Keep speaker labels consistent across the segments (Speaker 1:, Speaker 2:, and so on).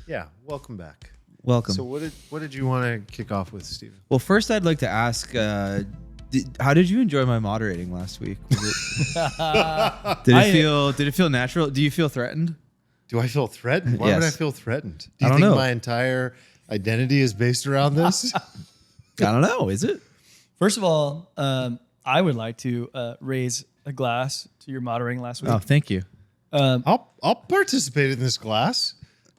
Speaker 1: Yeah, welcome back.
Speaker 2: Welcome.
Speaker 1: So what did you want to kick off with, Steven?
Speaker 2: Well, first I'd like to ask, how did you enjoy my moderating last week? Did it feel natural? Do you feel threatened?
Speaker 1: Do I feel threatened? Why would I feel threatened? Do you
Speaker 2: I don't
Speaker 1: think
Speaker 2: know.
Speaker 1: my entire identity is based around this?
Speaker 2: I don't know. Is it?
Speaker 3: First of all, I would like to raise a glass to your moderating last week.
Speaker 2: Oh, thank you.
Speaker 1: I'll participate in this glass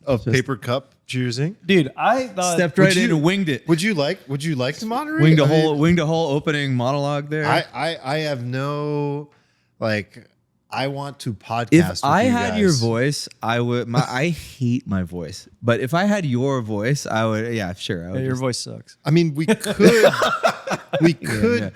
Speaker 1: of paper cup choosing.
Speaker 3: Dude, I thought
Speaker 2: Stepped right in and winged it.
Speaker 1: Would you like to moderate?
Speaker 2: Winged a whole opening monologue there.
Speaker 1: I have no I want to podcast.
Speaker 2: If
Speaker 1: with
Speaker 2: I
Speaker 1: you
Speaker 2: had
Speaker 1: guys.
Speaker 2: your voice, I would. I hate my voice, but if I had your voice, I would. Yeah, sure. I would
Speaker 3: your voice sucks.
Speaker 1: I mean, we could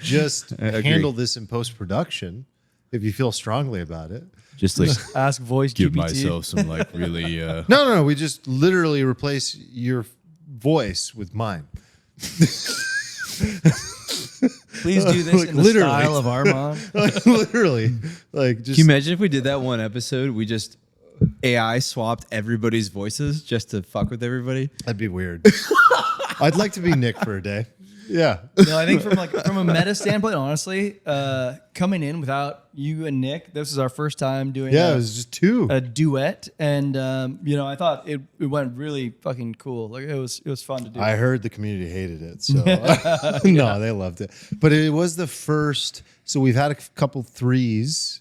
Speaker 1: just handle this in post production if you feel strongly about it.
Speaker 2: just like
Speaker 3: Ask voice
Speaker 4: Give
Speaker 3: GPT.
Speaker 4: myself some really.
Speaker 1: No. We just literally replace your voice with mine.
Speaker 3: Please do this in the
Speaker 1: literally.
Speaker 3: style of Armand.
Speaker 1: Literally, just.
Speaker 2: Can you imagine if we did that one episode? We just AI swapped everybody's voices just to fuck with everybody.
Speaker 1: That'd be weird. I'd like to be Nick for a day. Yeah.
Speaker 3: No, I think from a meta standpoint, honestly, coming in without you and Nick, this is our first time doing
Speaker 1: Yeah, it was just two.
Speaker 3: a duet, and I thought it went really fucking cool. Like it was fun to do.
Speaker 1: I heard the community hated it, so no, they loved it. But it was the first. So we've had a couple threes.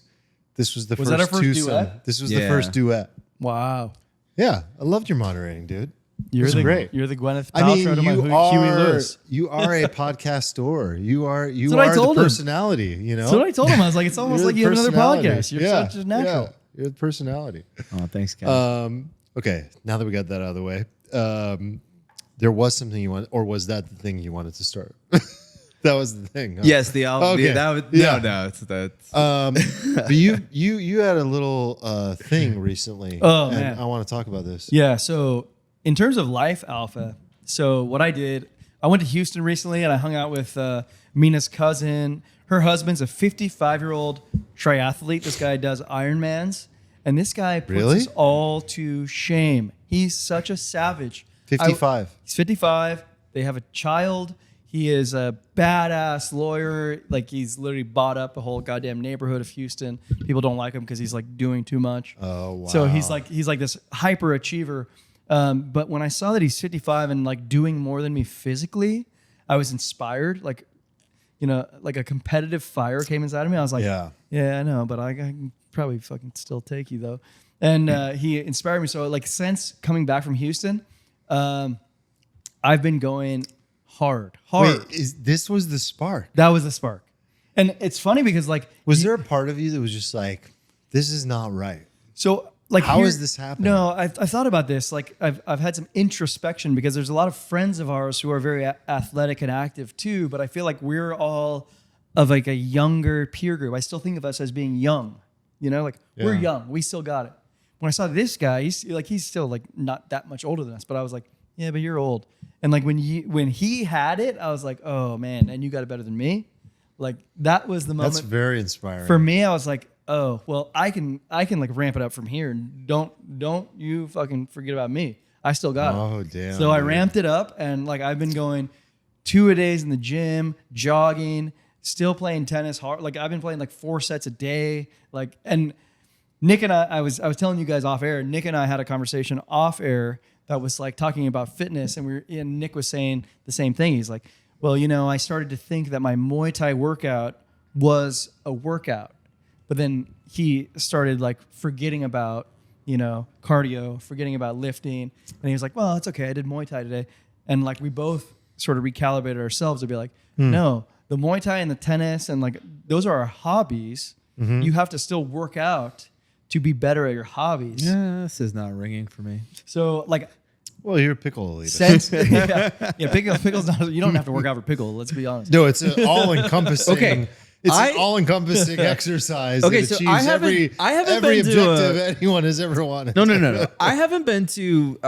Speaker 1: This was the
Speaker 3: Was
Speaker 1: first
Speaker 3: that our first
Speaker 1: twosome.
Speaker 3: duet?
Speaker 1: This was the
Speaker 2: Yeah.
Speaker 1: first duet.
Speaker 3: Wow,
Speaker 1: Yeah, I loved your moderating, dude.
Speaker 3: you're
Speaker 1: It's
Speaker 3: the
Speaker 1: great.
Speaker 3: You're the Gwyneth
Speaker 1: I mean,
Speaker 3: Paltrow to my
Speaker 1: you
Speaker 3: Huey
Speaker 1: are
Speaker 3: Lewis.
Speaker 1: you are a podcaster. You are
Speaker 3: what I
Speaker 1: the
Speaker 3: told him.
Speaker 1: personality. You know.
Speaker 3: That's what I told him. I was like, it's almost
Speaker 1: You're
Speaker 3: like
Speaker 1: the
Speaker 3: you have another
Speaker 1: personality.
Speaker 3: podcast. You're such a natural.
Speaker 1: Yeah, you're the personality.
Speaker 2: Oh, thanks, guys.
Speaker 1: Okay, now that we got that out of the way, there was something you wanted, or was that the thing you wanted to start? That was the thing. Huh?
Speaker 2: Yes, the album.
Speaker 1: Okay.
Speaker 2: That was,
Speaker 1: Yeah.
Speaker 2: No, it's that.
Speaker 1: But you had a little thing recently.
Speaker 3: Oh,
Speaker 1: and
Speaker 3: man.
Speaker 1: I want to talk about this.
Speaker 3: Yeah. So in terms of life alpha, so what I did, I went to Houston recently and I hung out with Mina's cousin. Her husband's a 55-year-old triathlete. This guy does Ironmans, and this guy puts
Speaker 1: Really?
Speaker 3: us all to shame. He's such a savage.
Speaker 1: 55.
Speaker 3: He's 55. They have a child. He is a badass lawyer. Like he's literally bought up the whole goddamn neighborhood of Houston. People don't like him because he's like doing too much.
Speaker 1: Oh wow.
Speaker 3: So he's like this hyper achiever. But when I saw that he's 55 and like doing more than me physically, I was inspired. Like, like a competitive fire came inside of me. I was like,
Speaker 1: Yeah.
Speaker 3: I know, but I can probably fucking still take you though. And he inspired me. So like since coming back from Houston, I've been going hard.
Speaker 1: Wait, this was the spark?
Speaker 3: That was the spark. And it's funny because like,
Speaker 1: Was there a part of you that was just like, this is not right?
Speaker 3: so like,
Speaker 1: How is this happening?
Speaker 3: No, I've thought about this. Like I've had some introspection because there's a lot of friends of ours who are very athletic and active too, but I feel like we're all of like a younger peer group. I still think of us as being young, we're
Speaker 1: Yeah.
Speaker 3: young. We still got it. When I saw this guy, he's still like not that much older than us, but I was like, yeah, but you're old. And like when he had it, I was like, oh man, and you got it better than me. Like that was the moment.
Speaker 1: That's very inspiring.
Speaker 3: For me, I was like, oh, well, I can like ramp it up from here. Don't you fucking forget about me. I still got it.
Speaker 1: Oh damn.
Speaker 3: So I
Speaker 1: dude.
Speaker 3: ramped it up and like I've been going 2-a-days in the gym, jogging, still playing tennis hard. Like I've been playing like 4 sets a day. Like, and Nick and I was telling you guys off air, Nick and I had a conversation off air that was like talking about fitness, and Nick was saying the same thing. He's like, well, I started to think that my Muay Thai workout was a workout, but then he started like forgetting about, cardio, forgetting about lifting. And he was like, well, it's okay. I did Muay Thai today. And like, we both sort of recalibrated ourselves to be like, no, the Muay Thai and the tennis and like, those are our hobbies.
Speaker 1: Mm-hmm.
Speaker 3: You have to still work out to be better at your hobbies.
Speaker 2: Yeah, this is not ringing for me.
Speaker 3: So like,
Speaker 1: Well, you're a pickle elitist.
Speaker 3: sense, pickle's not, you don't have to work out for pickle. Let's be honest.
Speaker 1: No, it's an all-encompassing.
Speaker 2: Okay,
Speaker 1: It's
Speaker 2: I-
Speaker 1: an all-encompassing exercise
Speaker 2: Okay,
Speaker 1: that
Speaker 2: so
Speaker 1: achieves
Speaker 2: I haven't
Speaker 1: every
Speaker 2: been to
Speaker 1: objective anyone has ever wanted.
Speaker 2: No. I haven't been to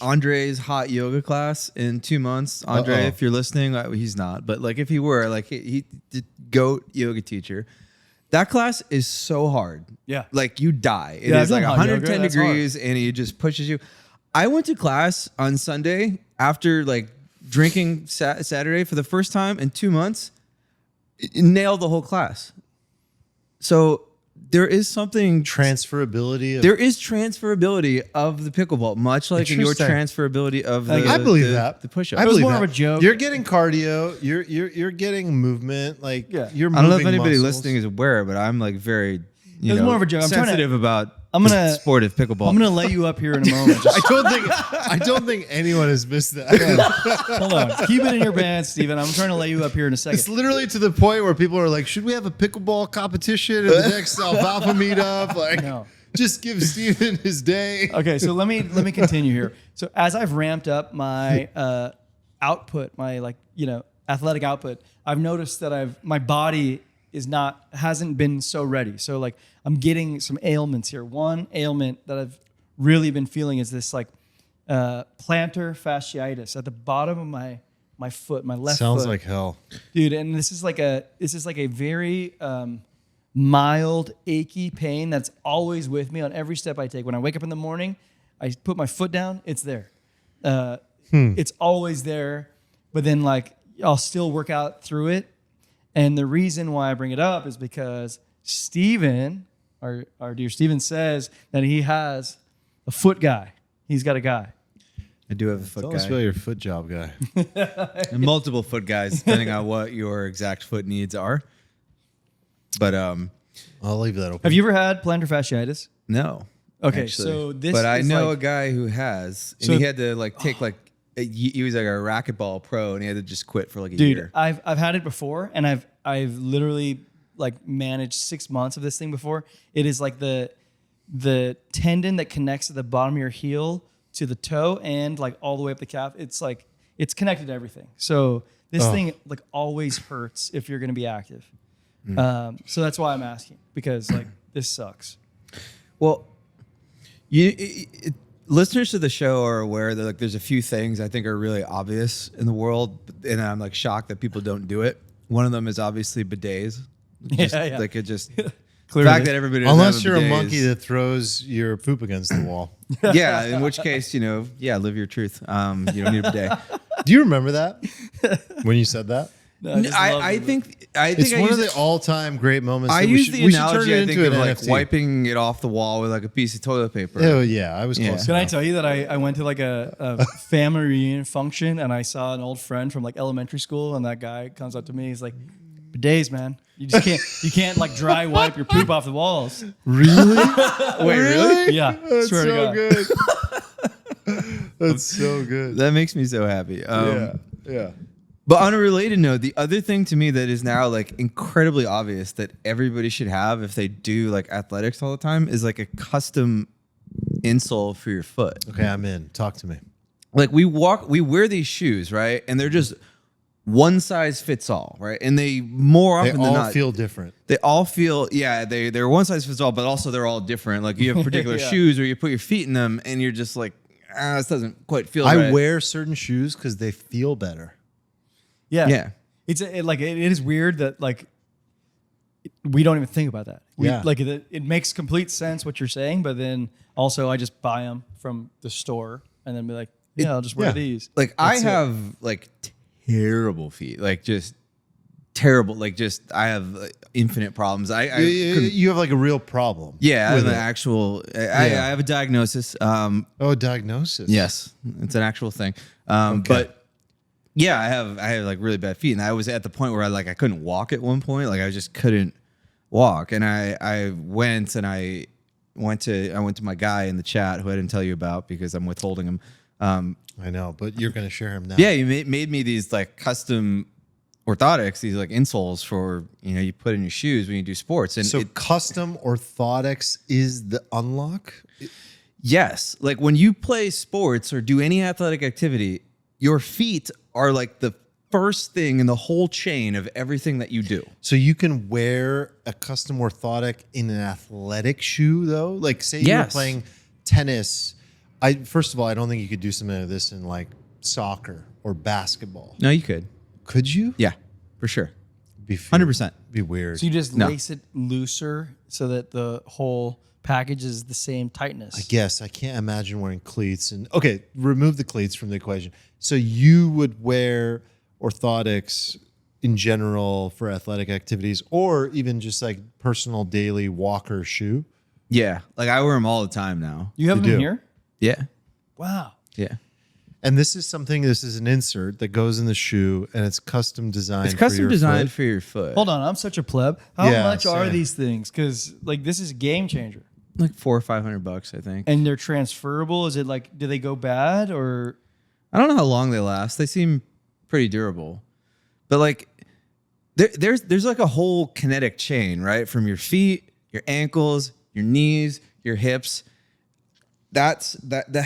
Speaker 2: Andre's hot yoga class in 2 months. Andre,
Speaker 1: Uh-oh.
Speaker 2: if you're listening, he's not. But like, if he were, like, he did goat yoga teacher. That class is so hard.
Speaker 3: Yeah.
Speaker 2: Like you die. It
Speaker 3: Yeah,
Speaker 2: is
Speaker 3: I've
Speaker 2: like
Speaker 3: done hot yoga.
Speaker 2: 110
Speaker 3: That's
Speaker 2: degrees and he just pushes you. I went to class on Sunday after like drinking Saturday for the first time in 2 months. Nailed the whole class. So there is something
Speaker 1: Transferability.
Speaker 2: There is transferability of the pickleball, much like in your
Speaker 1: Interesting.
Speaker 2: transferability of the
Speaker 1: I believe that.
Speaker 2: the push-up.
Speaker 1: I
Speaker 3: It was
Speaker 1: believe
Speaker 3: more
Speaker 1: that.
Speaker 3: of a joke.
Speaker 1: You're getting cardio. You're getting movement. Like
Speaker 3: Yeah.
Speaker 1: you're moving
Speaker 2: I don't know if anybody
Speaker 1: muscles.
Speaker 2: listening is aware, but I'm like very
Speaker 3: was more of a joke. I'm trying to-
Speaker 2: sensitive about
Speaker 3: I'm gonna-
Speaker 2: the sport of pickleball.
Speaker 3: I'm gonna let you up here in a moment. Just
Speaker 1: I don't think anyone has missed that.
Speaker 3: hold on. Keep it in your pants, Steven. I'm trying to let you up here in a
Speaker 1: It's
Speaker 3: second.
Speaker 1: literally to the point where people are like, should we have a pickleball competition at the next Alfalfa meetup? Like,
Speaker 3: No.
Speaker 1: just give Steven his day.
Speaker 3: Okay, so let me continue here. So as I've ramped up my output, my athletic output, I've noticed that my body hasn't been so ready. So like I'm getting some ailments here. One ailment that I've really been feeling is this like plantar fasciitis at the bottom of my foot, my left
Speaker 1: Sounds
Speaker 3: foot.
Speaker 1: like hell.
Speaker 3: Dude, and this is like a very mild achy pain that's always with me on every step I take. When I wake up in the morning, I put my foot down, it's there. It's always there, but then like I'll still work out through it. And the reason why I bring it up is because Steven, our dear Steven, says that he has a foot guy. He's got a guy.
Speaker 2: I do have a foot
Speaker 1: Tell us
Speaker 2: guy.
Speaker 1: about your foot job guy.
Speaker 2: And multiple foot guys, depending on what your exact foot needs are. But
Speaker 1: I'll leave that open.
Speaker 3: Have you ever had plantar fasciitis?
Speaker 2: no.
Speaker 3: Okay,
Speaker 2: actually.
Speaker 3: so this
Speaker 2: But I
Speaker 3: is
Speaker 2: know
Speaker 3: like-
Speaker 2: a guy who has, and
Speaker 3: So-
Speaker 2: he had to like take like he was like a racquetball pro, and he had to just quit for like a
Speaker 3: Dude,
Speaker 2: year.
Speaker 3: I've had it before, and I've literally like managed 6 months of this thing before. It is like the tendon that connects to the bottom of your heel to the toe and like all the way up the calf. It's like it's connected to everything. So this thing like always hurts if you're going to be active. So that's why I'm asking, because like this sucks.
Speaker 2: Well, listeners to the show are aware that like there's a few things I think are really obvious in the world, and I'm like shocked that people don't do it. One of them is obviously bidets. Just,
Speaker 3: Yeah.
Speaker 2: Like it just the
Speaker 3: Clearly.
Speaker 2: fact that everybody doesn't
Speaker 1: Unless
Speaker 2: have
Speaker 1: you're a
Speaker 2: bidet
Speaker 1: monkey
Speaker 2: is-
Speaker 1: that throws your poop against the wall.
Speaker 2: yeah, in which case live your truth. You don't need a bidet.
Speaker 1: Do you remember that when you said that?
Speaker 3: No, just love
Speaker 2: I
Speaker 3: it.
Speaker 2: think
Speaker 1: It's
Speaker 2: I
Speaker 1: one of
Speaker 2: use
Speaker 1: the all-time great moments.
Speaker 2: I
Speaker 1: that
Speaker 2: use the
Speaker 1: we should
Speaker 2: analogy
Speaker 1: turn it
Speaker 2: I think
Speaker 1: into
Speaker 2: of
Speaker 1: an
Speaker 2: like
Speaker 1: NFT.
Speaker 2: wiping it off the wall with like a piece of toilet paper.
Speaker 1: Oh yeah, I was
Speaker 2: Yeah.
Speaker 1: close.
Speaker 3: Can I
Speaker 1: enough.
Speaker 3: tell you that I went to like a family reunion function and I saw an old friend from like elementary school, and that guy comes up to me. He's like, "Bidets, man. You can't like dry wipe your poop off the walls."
Speaker 1: Really?
Speaker 2: Wait, really?
Speaker 3: Yeah,
Speaker 1: That's
Speaker 3: swear to
Speaker 1: so
Speaker 3: God.
Speaker 1: good. That's so good.
Speaker 2: That makes me so happy.
Speaker 1: Yeah.
Speaker 2: But on a related note, the other thing to me that is now like incredibly obvious that everybody should have if they do like athletics all the time is like a custom insole for your foot.
Speaker 1: Okay, I'm in. Talk to me.
Speaker 2: Like we wear these shoes, right? And they're just one size fits all, right? And they more
Speaker 1: They
Speaker 2: often than
Speaker 1: all
Speaker 2: not
Speaker 1: feel different.
Speaker 2: they all feel they're one size fits all, but also they're all different. Like you have particular
Speaker 3: Yeah.
Speaker 2: shoes or you put your feet in them and you're just like, this doesn't quite feel
Speaker 1: I
Speaker 2: right.
Speaker 1: wear certain shoes because they feel better.
Speaker 3: Yeah,
Speaker 2: Yeah.
Speaker 3: It's it is weird that like we don't even think about that.
Speaker 1: Yeah.
Speaker 3: Like it makes complete sense what you're saying, but then also I just buy them from the store and then be like, I'll just wear
Speaker 1: yeah.
Speaker 3: these.
Speaker 2: Like I
Speaker 3: That's it.
Speaker 2: have like terrible feet, like just terrible. Like just I have infinite problems. I couldn't.
Speaker 1: You have like a real problem.
Speaker 2: Yeah, I have
Speaker 1: with
Speaker 2: an
Speaker 1: it.
Speaker 2: actual. I have a diagnosis.
Speaker 1: Oh, diagnosis.
Speaker 2: Yes, it's an actual thing.
Speaker 1: Okay.
Speaker 2: But yeah, I have like really bad feet, and I was at the point where I couldn't walk at one point. Like I just couldn't walk, and I went to my guy in the chat who I didn't tell you about because I'm withholding him.
Speaker 1: I know, but you're going to share him now.
Speaker 2: Yeah, you made me these like custom orthotics, these like insoles for you put in your shoes when you do sports, and
Speaker 1: So custom orthotics is the unlock?
Speaker 2: yes, like when you play sports or do any athletic activity, your feet are like the first thing in the whole chain of everything that you do.
Speaker 1: So you can wear a custom orthotic in an athletic shoe, though? Like, say you were
Speaker 2: Yes.
Speaker 1: playing tennis. First of all, I don't think you could do something like this in like soccer or basketball.
Speaker 2: No, you could.
Speaker 1: Could you?
Speaker 2: Yeah, for sure.
Speaker 1: Be
Speaker 2: 100%.
Speaker 1: Be weird.
Speaker 3: So you just
Speaker 2: No.
Speaker 3: lace it looser so that the whole package is the same tightness.
Speaker 1: I guess I can't imagine wearing cleats. And okay, remove the cleats from the equation. So you would wear orthotics in general for athletic activities, or even just like personal daily walker shoe.
Speaker 2: Yeah, like I wear them all the time now.
Speaker 3: You have
Speaker 1: You
Speaker 3: them
Speaker 1: do.
Speaker 3: here?
Speaker 2: Yeah,
Speaker 3: Wow.
Speaker 2: yeah.
Speaker 1: And this is an insert that goes in the shoe, and it's custom designed.
Speaker 2: It's custom
Speaker 1: for your
Speaker 2: designed
Speaker 1: foot.
Speaker 2: for your foot.
Speaker 3: Hold on, I'm such a pleb. How
Speaker 1: Yeah,
Speaker 3: much are
Speaker 1: same.
Speaker 3: these things? Because like this is a game changer.
Speaker 2: Like $400 or $500, I think.
Speaker 3: And they're transferable. Is it like, do they go bad or?
Speaker 2: I don't know how long they last. They seem pretty durable, but like there's like a whole kinetic chain, right? From your feet, your ankles, your knees, your hips. That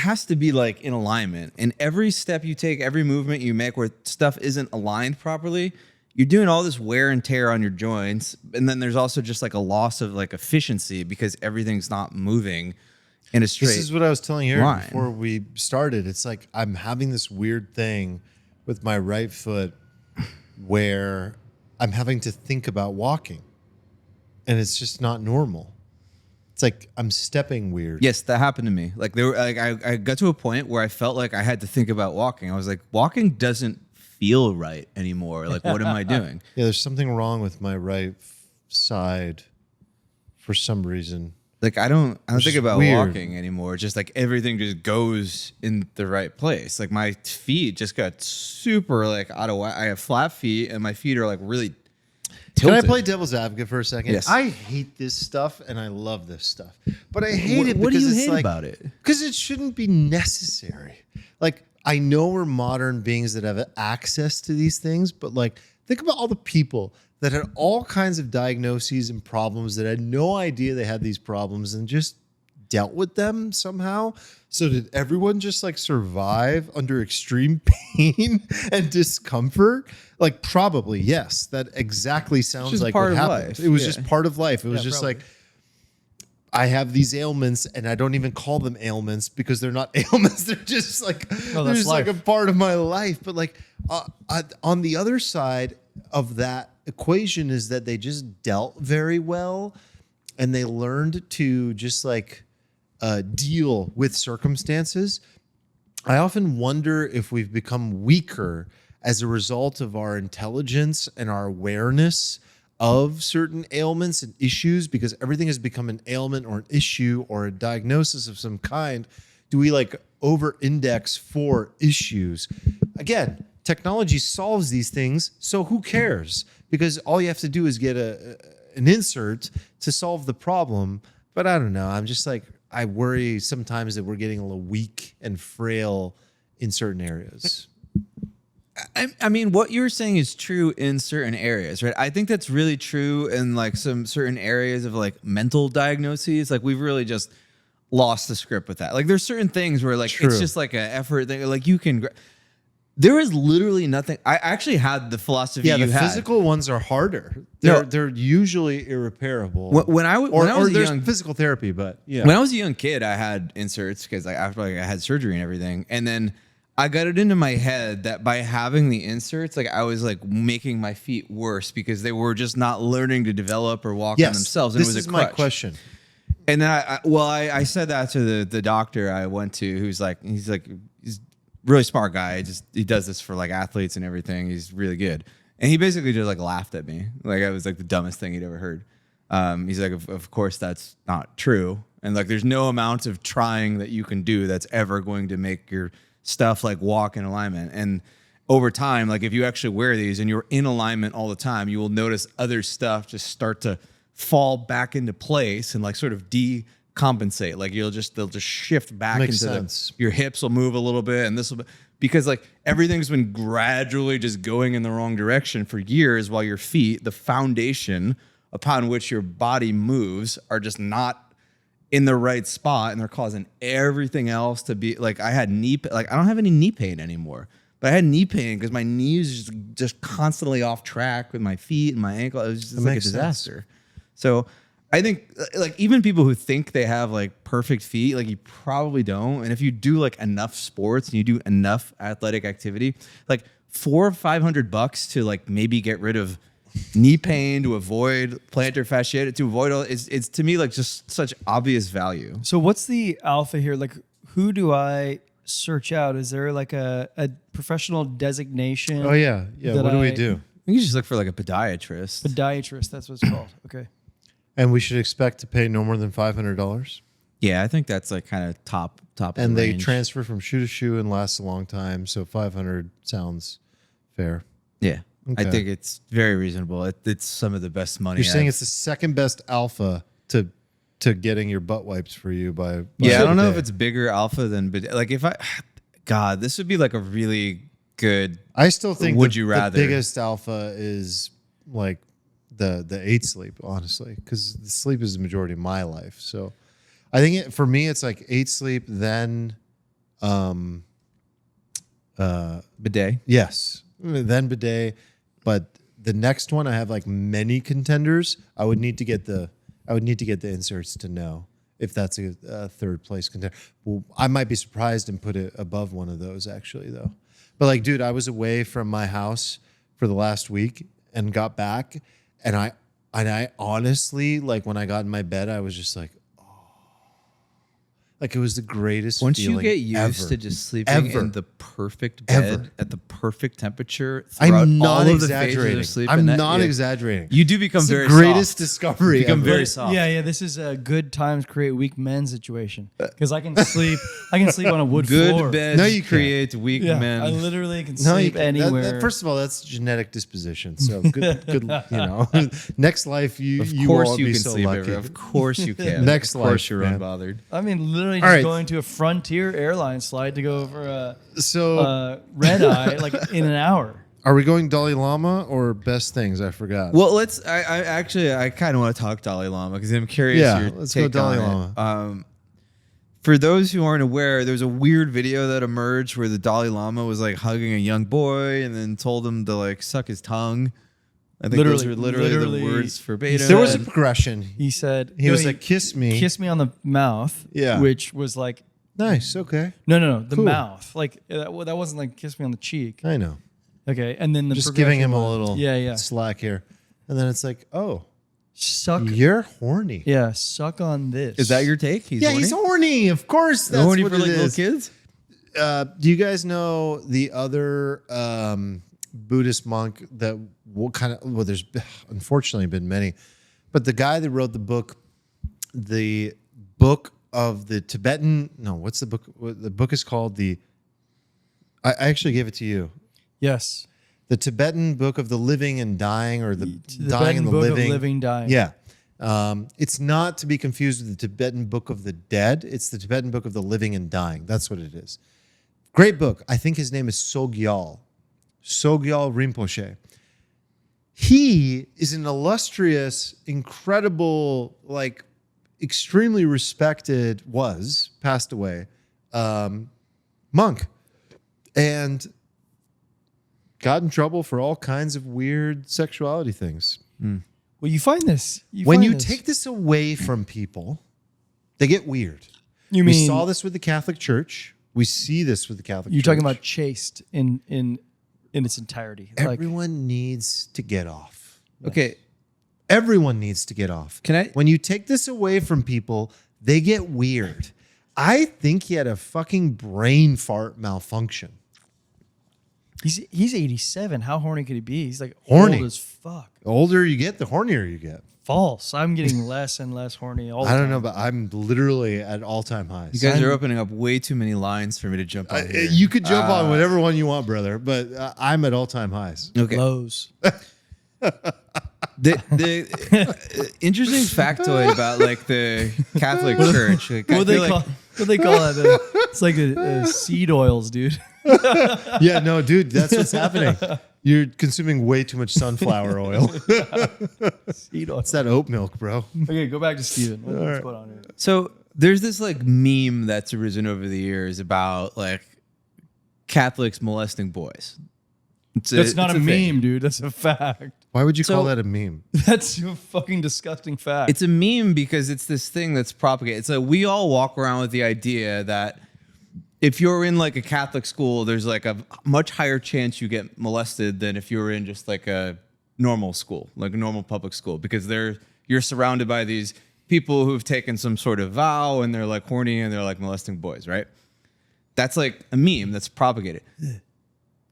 Speaker 2: has to be like in alignment. And every step you take, every movement you make where stuff isn't aligned properly, you're doing all this wear and tear on your joints. And then there's also just like a loss of like efficiency because everything's not moving in a straight
Speaker 1: This is what I was telling you
Speaker 2: line.
Speaker 1: before we started. It's like I'm having this weird thing with my right foot where I'm having to think about walking, and it's just not normal. It's like I'm stepping weird.
Speaker 2: Yes, that happened to me. Like there were like I got to a point where I felt like I had to think about walking. I was like, walking doesn't feel right anymore. Like, what am I doing?
Speaker 1: Yeah, there's something wrong with my right side for some reason.
Speaker 2: Like I don't think
Speaker 1: is
Speaker 2: about
Speaker 1: weird.
Speaker 2: walking anymore. Just like everything just goes in the right place. Like my feet just got super like out of whack. I have flat feet and my feet are like really tilted.
Speaker 1: Can I play devil's advocate for a second?
Speaker 2: Yes.
Speaker 1: I hate this stuff and I love this stuff. But I hate it
Speaker 2: What do
Speaker 1: because
Speaker 2: you
Speaker 1: it's
Speaker 2: hate
Speaker 1: like,
Speaker 2: about it?
Speaker 1: Because it shouldn't be necessary. Like, I know we're modern beings that have access to these things, but like, think about all the people that had all kinds of diagnoses and problems that had no idea they had these problems and just dealt with them somehow. So did everyone just like survive under extreme pain and discomfort? Like probably, yes. That exactly sounds
Speaker 2: just
Speaker 1: like
Speaker 2: part
Speaker 1: what
Speaker 2: of
Speaker 1: happened.
Speaker 2: life.
Speaker 1: It was
Speaker 2: Yeah.
Speaker 1: just part of life. It was
Speaker 3: Yeah,
Speaker 1: just
Speaker 3: probably.
Speaker 1: like, I have these ailments and I don't even call them ailments because they're not ailments. They're just like,
Speaker 3: No,
Speaker 1: they're
Speaker 3: that's
Speaker 1: just like a
Speaker 3: life.
Speaker 1: part of my life. But like on the other side of that equation is that they just dealt very well and they learned to just like deal with circumstances. I often wonder if we've become weaker as a result of our intelligence and our awareness of certain ailments and issues, because everything has become an ailment or an issue or a diagnosis of some kind. Do we like over index for issues? Again, technology solves these things, so who cares? Because all you have to do is get an insert to solve the problem. But I don't know. I'm just like, I worry sometimes that we're getting a little weak and frail in certain areas.
Speaker 2: I mean, what you're saying is true in certain areas, right? I think that's really true in like some certain areas of like mental diagnoses. Like we've really just lost the script with that. Like there's certain things where like
Speaker 1: True.
Speaker 2: it's just like an effort thing. Like you can. There is literally nothing. I actually had the philosophy.
Speaker 1: Yeah,
Speaker 2: you
Speaker 1: the
Speaker 2: had.
Speaker 1: physical ones are harder.
Speaker 2: No.
Speaker 1: They're usually irreparable.
Speaker 2: When I was a
Speaker 1: there's
Speaker 2: young
Speaker 1: physical therapy, but yeah.
Speaker 2: When I was a young kid, I had inserts because like after like I had surgery and everything, and then I got it into my head that by having the inserts, like I was like making my feet worse because they were just not learning to develop or walk on themselves. And
Speaker 1: this
Speaker 2: it was
Speaker 1: is
Speaker 2: a
Speaker 1: my
Speaker 2: crutch.
Speaker 1: question.
Speaker 2: And then I said that to the doctor I went to, he's a really smart guy. He does this for like athletes and everything. He's really good. And he basically just like laughed at me. Like I was like the dumbest thing he'd ever heard. He's like, of course that's not true. And like, there's no amount of trying that you can do that's ever going to make your stuff like walk in alignment. And over time, like if you actually wear these and you're in alignment all the time, you will notice other stuff just start to fall back into place and like sort of decompensate. Like they'll just shift back
Speaker 1: Makes
Speaker 2: into
Speaker 1: sense.
Speaker 2: your hips will move a little bit and this will be, because like everything's been gradually just going in the wrong direction for years while your feet, the foundation upon which your body moves, are just not in the right spot, and they're causing everything else to be like, I don't have any knee pain anymore, but I had knee pain because my knees just constantly off track with my feet and my ankle. It was just like a
Speaker 1: makes sense.
Speaker 2: disaster. So I think like even people who think they have like perfect feet, like you probably don't. And if you do like enough sports and you do enough athletic activity, like $400 or $500 to like maybe get rid of knee pain, to avoid plantar fasciitis, to avoid all. It's to me like just such obvious value.
Speaker 3: So what's the alpha here? Like, who do I search out? Is there like a professional designation?
Speaker 1: Oh yeah.
Speaker 3: that
Speaker 1: What do we
Speaker 3: I-
Speaker 1: do?
Speaker 2: You can just look for like a podiatrist.
Speaker 3: Podiatrist, that's what it's called. Okay.
Speaker 1: And we should expect to pay no more than $500.
Speaker 2: Yeah, I think that's like kind of top. Of
Speaker 1: And
Speaker 2: the
Speaker 1: they
Speaker 2: range.
Speaker 1: transfer from shoe to shoe and last a long time. So 500 sounds fair.
Speaker 2: Yeah, I
Speaker 1: Okay.
Speaker 2: think it's very reasonable. It's some of the best money.
Speaker 1: You're saying
Speaker 2: I've-
Speaker 1: it's the second best alpha to getting your butt wipes for you by
Speaker 2: Yeah, I don't know if
Speaker 1: bidet.
Speaker 2: it's bigger alpha than, but like if God, this would be like a really good.
Speaker 1: I still think
Speaker 2: Would
Speaker 1: the,
Speaker 2: you
Speaker 1: the
Speaker 2: rather?
Speaker 1: biggest alpha is like the 8 sleep, honestly, because the sleep is the majority of my life. So I think for me, it's like 8 sleep, then
Speaker 2: Bidet.
Speaker 1: yes, then bidet. But the next one, I have like many contenders. I would need to get the inserts to know if that's a third place contender. Well, I might be surprised and put it above one of those actually, though. But like, dude, I was away from my house for the last week and got back, and I honestly, like, when I got in my bed, I was just like, oh, like it was the greatest.
Speaker 2: Once you
Speaker 1: feeling
Speaker 2: get used
Speaker 1: ever.
Speaker 2: to just sleeping
Speaker 1: Ever.
Speaker 2: in the perfect bed
Speaker 1: Ever.
Speaker 2: at the perfect temperature, throughout
Speaker 1: I'm not
Speaker 2: all of the phases
Speaker 1: exaggerating.
Speaker 2: of sleep,
Speaker 1: I'm
Speaker 2: and that-
Speaker 1: not
Speaker 2: yeah,
Speaker 1: exaggerating.
Speaker 2: You do become
Speaker 1: It's
Speaker 2: very
Speaker 1: the greatest
Speaker 2: soft.
Speaker 1: discovery.
Speaker 2: You become
Speaker 1: ever.
Speaker 2: very
Speaker 3: But,
Speaker 2: soft.
Speaker 3: yeah, this is a good times create weak men situation because I can sleep. I can sleep on a wood
Speaker 2: Good
Speaker 3: floor.
Speaker 2: beds
Speaker 1: No, you can't.
Speaker 2: create weak
Speaker 3: Yeah,
Speaker 2: men.
Speaker 3: I literally can
Speaker 1: No, you
Speaker 3: sleep
Speaker 1: can't.
Speaker 3: anywhere.
Speaker 1: First of all, that's genetic disposition. So good, you know. Next life, you
Speaker 2: Of
Speaker 1: you
Speaker 2: course
Speaker 1: won't
Speaker 2: you
Speaker 1: be
Speaker 2: can
Speaker 1: so
Speaker 2: sleep
Speaker 1: lucky.
Speaker 2: everywhere. Of course you can.
Speaker 1: Next
Speaker 2: of course
Speaker 1: life,
Speaker 2: you're
Speaker 1: man.
Speaker 2: unbothered.
Speaker 3: I mean, literally
Speaker 1: All
Speaker 3: just
Speaker 1: right.
Speaker 3: going to a Frontier Airlines flight to go over
Speaker 1: So,
Speaker 3: a red eye like in an hour.
Speaker 1: are we going Dalai Lama or best things? I forgot.
Speaker 2: Well, let's. I actually I kind of want to talk Dalai Lama because I'm curious.
Speaker 1: Yeah,
Speaker 2: your
Speaker 1: let's go
Speaker 2: take
Speaker 1: Dalai
Speaker 2: on it.
Speaker 1: Lama.
Speaker 2: For those who aren't aware, there's a weird video that emerged where the Dalai Lama was like hugging a young boy and then told him to like suck his tongue. I think those
Speaker 3: Literally-
Speaker 2: were literally the words verbatim.
Speaker 1: there was a
Speaker 3: said-
Speaker 1: progression.
Speaker 3: He said
Speaker 1: He
Speaker 3: no,
Speaker 1: was like, "Kiss me."
Speaker 3: kiss me on the mouth."
Speaker 1: Yeah.
Speaker 3: which was like
Speaker 1: Nice. Okay.
Speaker 3: no, the
Speaker 1: Cool.
Speaker 3: mouth. Like that wasn't like kiss me on the cheek.
Speaker 1: I know.
Speaker 3: Okay, and then the
Speaker 1: Just giving him a
Speaker 3: progression was-
Speaker 1: little
Speaker 3: yeah
Speaker 1: slack here, and then it's like, oh,
Speaker 3: suck
Speaker 1: you're horny.
Speaker 3: yeah suck on this.
Speaker 2: Is that your take? He's
Speaker 1: Yeah,
Speaker 2: horny?
Speaker 1: he's horny. Of course, that's
Speaker 2: horny
Speaker 1: what
Speaker 2: for like
Speaker 1: it
Speaker 2: little
Speaker 1: is.
Speaker 2: kids.
Speaker 1: Do you guys know the other Buddhist monk that there's unfortunately been many, but the guy that wrote the book of the Tibetan, no, what's the book? The book is called I actually gave it to you.
Speaker 3: Yes.
Speaker 1: The Tibetan book of the living and dying, or the dying
Speaker 3: Tibetan
Speaker 1: and the
Speaker 3: book
Speaker 1: living.
Speaker 3: of living dying.
Speaker 1: Yeah. It's not to be confused with the Tibetan book of the dead. It's the Tibetan book of the living and dying. That's what it is. Great book. I think his name is Sogyal Rinpoche. He is an illustrious, incredible, like extremely respected, passed away, monk. And got in trouble for all kinds of weird sexuality things.
Speaker 3: Well, you find this
Speaker 1: When
Speaker 3: find
Speaker 1: you
Speaker 3: this.
Speaker 1: take this away from people, they get weird.
Speaker 3: You
Speaker 1: We
Speaker 3: mean
Speaker 1: saw this with the Catholic Church. We see this with the Catholic
Speaker 3: you're
Speaker 1: Church.
Speaker 3: talking about chaste in its entirety. Like
Speaker 1: Everyone needs to get off.
Speaker 2: Okay,
Speaker 1: Everyone needs to get off.
Speaker 2: Can I-
Speaker 1: When you take this away from people, they get weird. I think he had a fucking brain fart malfunction.
Speaker 3: he's 87. How horny could he be? He's like
Speaker 1: Horny.
Speaker 3: old as fuck.
Speaker 1: The older you get, the hornier you get.
Speaker 3: False. I'm getting less and less horny all the
Speaker 1: I don't
Speaker 3: time.
Speaker 1: know, but I'm literally at all-time highs.
Speaker 2: you guys are opening up way too many lines for me to jump on. here.
Speaker 1: You could jump on whatever one you want, brother, but I'm at all-time highs.
Speaker 2: Okay.
Speaker 3: Lows.
Speaker 2: The interesting factoid about like the Catholic Church. Like, I
Speaker 3: What
Speaker 2: feel like-
Speaker 3: they call that? It's like seed oils, dude.
Speaker 1: Yeah, no, dude, that's what's happening. You're consuming way too much sunflower oil.
Speaker 3: Seed oils.
Speaker 1: It's that oat milk, bro.
Speaker 3: Okay, go back to Steven. What's going on here?
Speaker 2: So there's this like meme that's arisen over the years about like Catholics molesting boys.
Speaker 3: That's not a
Speaker 2: thing.
Speaker 3: meme, dude. That's a fact.
Speaker 1: Why would you
Speaker 2: So-
Speaker 1: call that a meme?
Speaker 3: That's a fucking disgusting fact.
Speaker 2: It's a meme because it's this thing that's propagated. It's like we all walk around with the idea that if you're in like a Catholic school, there's like a much higher chance you get molested than if you're in just like a normal school, like a normal public school, because you're surrounded by these people who've taken some sort of vow and they're like horny and they're like molesting boys, right? That's like a meme that's propagated.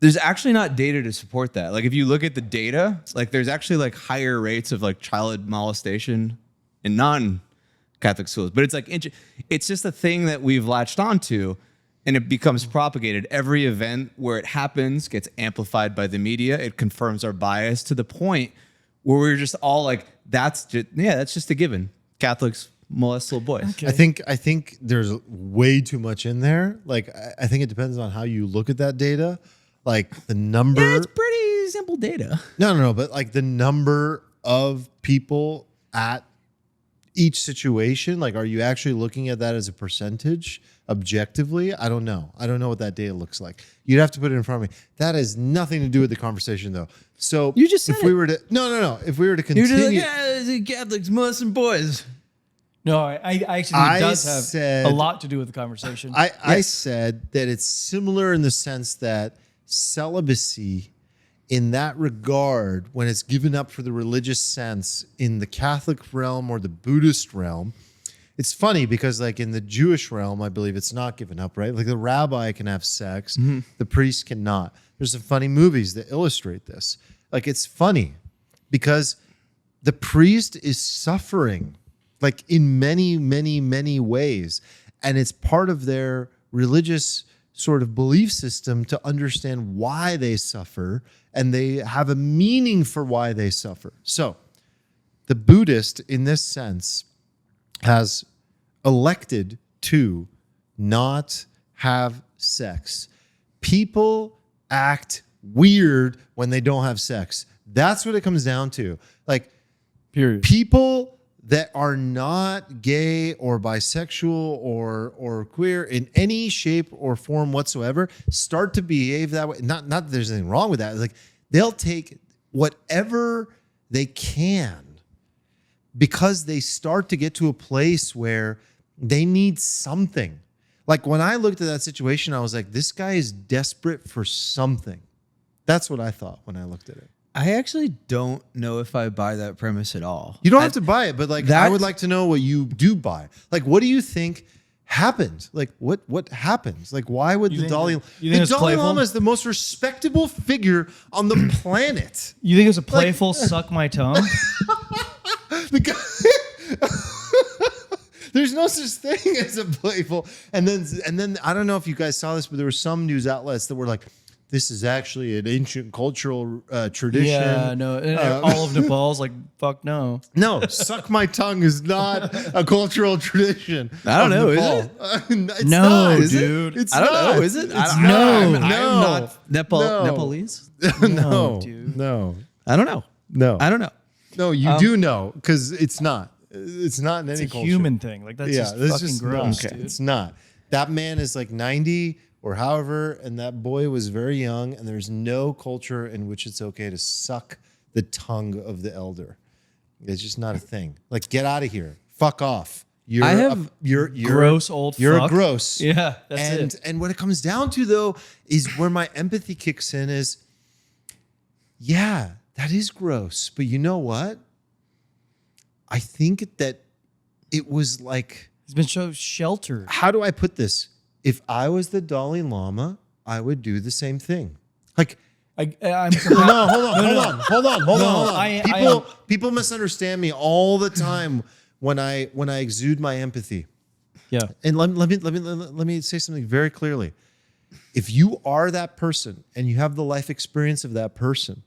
Speaker 2: There's actually not data to support that. Like if you look at the data, like there's actually like higher rates of like child molestation in non-Catholic schools. But it's like, it's just a thing that we've latched onto and it becomes propagated. Every event where it happens gets amplified by the media. It confirms our bias to the point where we're just all like, that's just a given. Catholics molest little boys.
Speaker 3: Okay.
Speaker 1: I think there's way too much in there. Like I think it depends on how you look at that data. Like the number.
Speaker 2: Yeah, it's pretty simple data.
Speaker 1: No. But like the number of people at each situation, like, are you actually looking at that as a percentage objectively? I don't know. I don't know what that data looks like. You'd have to put it in front of me. That has nothing to do with the conversation, though. So
Speaker 2: You just said
Speaker 1: if we
Speaker 2: it.
Speaker 1: were to if we were to
Speaker 2: You're
Speaker 1: continue,
Speaker 2: just like, yeah, Catholics molesting boys.
Speaker 3: No, I actually
Speaker 1: I
Speaker 3: it does
Speaker 1: said-
Speaker 3: have a lot to do with the conversation.
Speaker 1: I said that it's similar in the sense that celibacy, in that regard, when it's given up for the religious sense in the Catholic realm or the Buddhist realm, it's funny because like in the Jewish realm, I believe it's not given up, right? Like the rabbi can have sex, the priest cannot. There's some funny movies that illustrate this. Like it's funny because the priest is suffering like in many, many, many ways. And it's part of their religious sort of belief system to understand why they suffer, and they have a meaning for why they suffer. So the Buddhist, in this sense, has elected to not have sex. People act weird when they don't have sex. That's what it comes down to. Like,
Speaker 3: Period.
Speaker 1: people that are not gay or bisexual or queer in any shape or form whatsoever start to behave that way. Not that there's anything wrong with that. Like they'll take whatever they can because they start to get to a place where they need something. Like when I looked at that situation, I was like, this guy is desperate for something. That's what I thought when I looked at it.
Speaker 2: I actually don't know if I buy that premise at all.
Speaker 1: You don't have to buy it, but like I
Speaker 2: That-
Speaker 1: would like to know what you do buy. Like, what do you think happened? Like, what happens? Like, why would
Speaker 3: You
Speaker 1: the
Speaker 3: think
Speaker 1: Dalai?
Speaker 3: that- you think
Speaker 1: The
Speaker 3: it's
Speaker 1: Dalai
Speaker 3: playful?
Speaker 1: Lama is the most respectable figure on the planet.
Speaker 3: You think it was a playful suck my tongue?
Speaker 1: The guy- There's no such thing as a playful. And then I don't know if you guys saw this, but there were some news outlets that were like, this is actually an ancient cultural tradition.
Speaker 3: Yeah, no. And all of Nepal's like, fuck no.
Speaker 1: No, suck my tongue is not a cultural tradition.
Speaker 2: I don't
Speaker 1: of
Speaker 2: know, is
Speaker 1: Nepal. It's
Speaker 3: No,
Speaker 1: not.
Speaker 2: Is it?
Speaker 3: dude.
Speaker 1: It's
Speaker 2: I don't
Speaker 1: not.
Speaker 2: know. Is it?
Speaker 1: It's
Speaker 2: I don't
Speaker 1: not.
Speaker 2: know. I'm
Speaker 1: No.
Speaker 2: not
Speaker 1: No.
Speaker 2: Nepalese.
Speaker 1: No,
Speaker 3: dude.
Speaker 1: no,
Speaker 2: I don't know.
Speaker 1: no.
Speaker 2: I don't know.
Speaker 1: No, you do know because it's not. It's not in
Speaker 3: It's
Speaker 1: any
Speaker 3: a
Speaker 1: culture.
Speaker 3: human thing. Like that's just
Speaker 1: that's
Speaker 3: fucking
Speaker 1: just
Speaker 3: gross,
Speaker 1: not.
Speaker 3: dude.
Speaker 1: It's not. That man is like 90 or however, and that boy was very young, and there's no culture in which it's okay to suck the tongue of the elder. It's just not a thing. Like, get out of here. Fuck off. You're
Speaker 3: Gross old
Speaker 1: You're
Speaker 3: fuck.
Speaker 1: gross.
Speaker 3: Yeah, that's it.
Speaker 1: And what it comes down to though is where my empathy kicks in is, yeah, that is gross. But you know what? I think that it was like,
Speaker 3: He's been so sheltered.
Speaker 1: how do I put this? If I was the Dalai Lama, I would do the same thing. Like,
Speaker 3: I'm
Speaker 1: no, hold on.
Speaker 3: I
Speaker 1: People misunderstand me all the time when I exude my empathy.
Speaker 3: yeah.
Speaker 1: And let me say something very clearly. If you are that person and you have the life experience of that person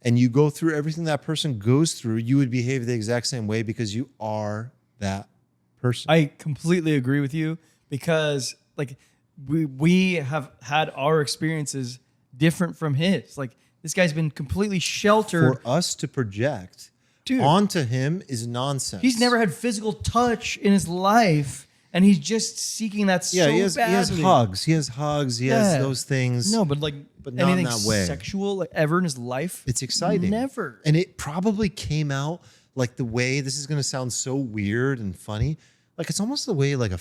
Speaker 1: and you go through everything that person goes through, you would behave the exact same way because you are that person.
Speaker 3: I completely agree with you because like we have had our experiences different from his. Like this guy's been completely sheltered.
Speaker 1: For us to project
Speaker 3: Dude.
Speaker 1: onto him is nonsense.
Speaker 3: He's never had physical touch in his life, and he's just seeking that so
Speaker 1: he has
Speaker 3: badly.
Speaker 1: hugs. He has hugs. He has those things.
Speaker 3: No, but like
Speaker 1: But not in
Speaker 3: anything
Speaker 1: that way.
Speaker 3: sexual like ever in his life.
Speaker 1: It's exciting.
Speaker 3: Never.
Speaker 1: And it probably came out like the way, this is going to sound so weird and funny. Like it's almost the way like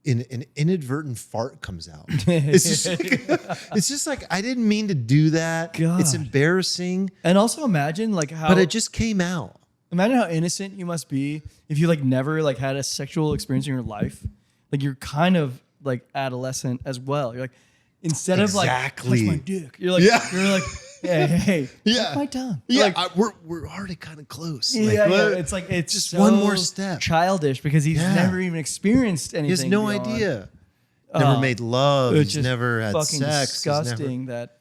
Speaker 1: an inadvertent fart comes out. It's just like I didn't mean to do that.
Speaker 3: God.
Speaker 1: It's embarrassing,
Speaker 3: And also imagine like how
Speaker 1: but it just came out.
Speaker 3: imagine how innocent you must be if you like never like had a sexual experience in your life. Like you're kind of like adolescent as well. You're like instead of like touch
Speaker 1: Exactly.
Speaker 3: my dick, you're like hey,
Speaker 1: Yeah.
Speaker 3: touch my tongue.
Speaker 1: Yeah,
Speaker 3: Like,
Speaker 1: we're already kind of close.
Speaker 3: yeah,
Speaker 1: Like,
Speaker 3: yeah.
Speaker 1: what-
Speaker 3: It's like it's
Speaker 1: just
Speaker 3: so
Speaker 1: one more step.
Speaker 3: childish because he's
Speaker 1: Yeah.
Speaker 3: never even experienced anything.
Speaker 1: he has no
Speaker 3: beyond-
Speaker 1: idea. Never made love.
Speaker 3: It's
Speaker 1: He's
Speaker 3: just
Speaker 1: never had
Speaker 3: fucking
Speaker 1: sex. He's never-
Speaker 3: disgusting that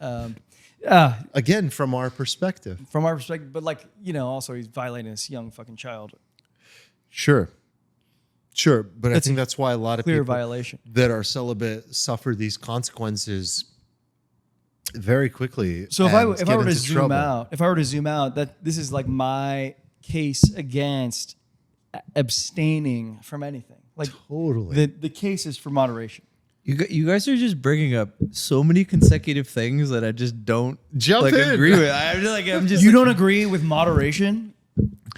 Speaker 1: again, from our perspective.
Speaker 3: from our perspective, but like also he's violating this young fucking child.
Speaker 1: Sure. But I
Speaker 3: That's
Speaker 1: think that's why a lot of
Speaker 3: Clear
Speaker 1: people
Speaker 3: violation.
Speaker 1: that are celibate suffer these consequences very quickly.
Speaker 3: So if
Speaker 1: and
Speaker 3: I were
Speaker 1: get
Speaker 3: to
Speaker 1: into
Speaker 3: zoom
Speaker 1: trouble.
Speaker 3: out, that this is like my case against abstaining from anything. Like
Speaker 1: Totally.
Speaker 3: the case is for moderation.
Speaker 2: You guys are just bringing up so many consecutive things that I just don't
Speaker 1: Jump in.
Speaker 2: agree with. I'm just
Speaker 3: You
Speaker 2: like,
Speaker 3: don't agree with moderation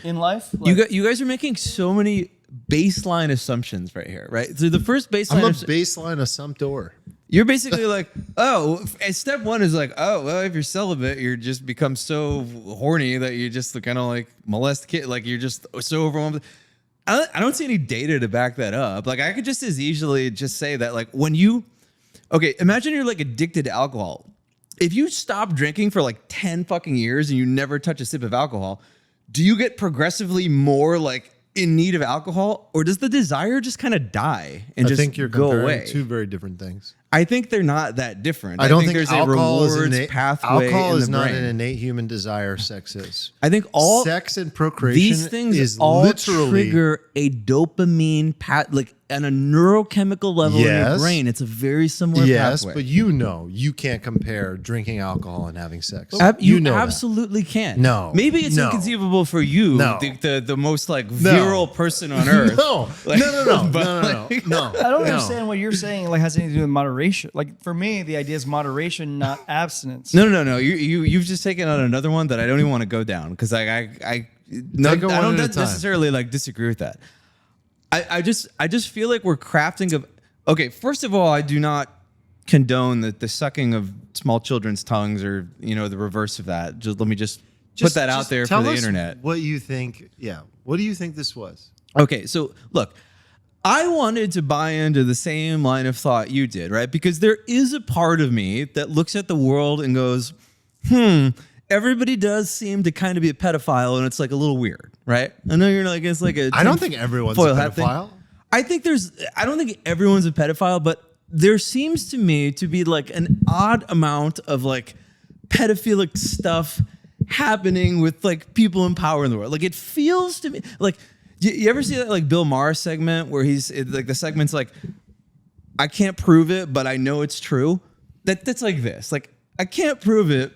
Speaker 3: in life? Like,
Speaker 2: you guys are making so many baseline assumptions right here, right? So the first baseline,
Speaker 1: I'm a baseline assumptor.
Speaker 2: you're basically like, oh, and step one is like, oh, well, if you're celibate, you just become so horny that you just kind of like molest kid, like you're just so overwhelmed. I don't see any data to back that up. Like I could just as easily just say that like when you, okay, imagine you're like addicted to alcohol. If you stop drinking for like 10 fucking years and you never touch a sip of alcohol, do you get progressively more like in need of alcohol, or does the desire just kind of die and
Speaker 1: I
Speaker 2: just
Speaker 1: think you're
Speaker 2: go
Speaker 1: comparing
Speaker 2: away?
Speaker 1: two very different things.
Speaker 2: I think they're not that different.
Speaker 1: I don't think
Speaker 2: there's
Speaker 1: alcohol
Speaker 2: a
Speaker 1: is
Speaker 2: rewards
Speaker 1: innate.
Speaker 2: pathway
Speaker 1: Alcohol
Speaker 2: in
Speaker 1: is
Speaker 2: the
Speaker 1: not
Speaker 2: brain.
Speaker 1: an innate human desire. Sex is.
Speaker 2: I think all
Speaker 1: Sex and procreation
Speaker 2: these things
Speaker 1: is
Speaker 2: all
Speaker 1: literally
Speaker 2: trigger a dopamine like on a neurochemical level in your
Speaker 1: Yes.
Speaker 2: brain. It's a very similar
Speaker 1: yes,
Speaker 2: pathway.
Speaker 1: but you can't compare drinking alcohol and having sex.
Speaker 2: You
Speaker 1: know that.
Speaker 2: absolutely can.
Speaker 1: No.
Speaker 2: Maybe it's
Speaker 1: No.
Speaker 2: inconceivable for you,
Speaker 1: No.
Speaker 2: the most like virile person on earth.
Speaker 1: No,
Speaker 2: Like,
Speaker 1: no,
Speaker 2: but,
Speaker 1: no.
Speaker 3: I don't understand what you're saying. Like has anything to do with moderation. Like for me, the idea is moderation, not abstinence.
Speaker 2: No. You've just taken on another one that I don't even want to go down because I
Speaker 1: Take it one
Speaker 2: don't
Speaker 1: at a time.
Speaker 2: necessarily like disagree with that. I just feel like we're crafting of. Okay, first of all, I do not condone the sucking of small children's tongues or the reverse of that. Just let me just put that out there for
Speaker 1: tell
Speaker 2: the
Speaker 1: us
Speaker 2: internet.
Speaker 1: What you think? Yeah. What do you think this was?
Speaker 2: Okay, so look, I wanted to buy into the same line of thought you did, right? Because there is a part of me that looks at the world and goes, everybody does seem to kind of be a pedophile, and it's like a little weird, right? I know you're like, it's like a.
Speaker 1: I don't think everyone's a
Speaker 2: foil hat thing.
Speaker 1: pedophile.
Speaker 2: I don't think everyone's a pedophile, but there seems to me to be like an odd amount of like pedophilic stuff happening with like people in power in the world. Like it feels to me like, you ever see that like Bill Maher segment where like the segment's like, I can't prove it, but I know it's true. That's like this. Like I can't prove it,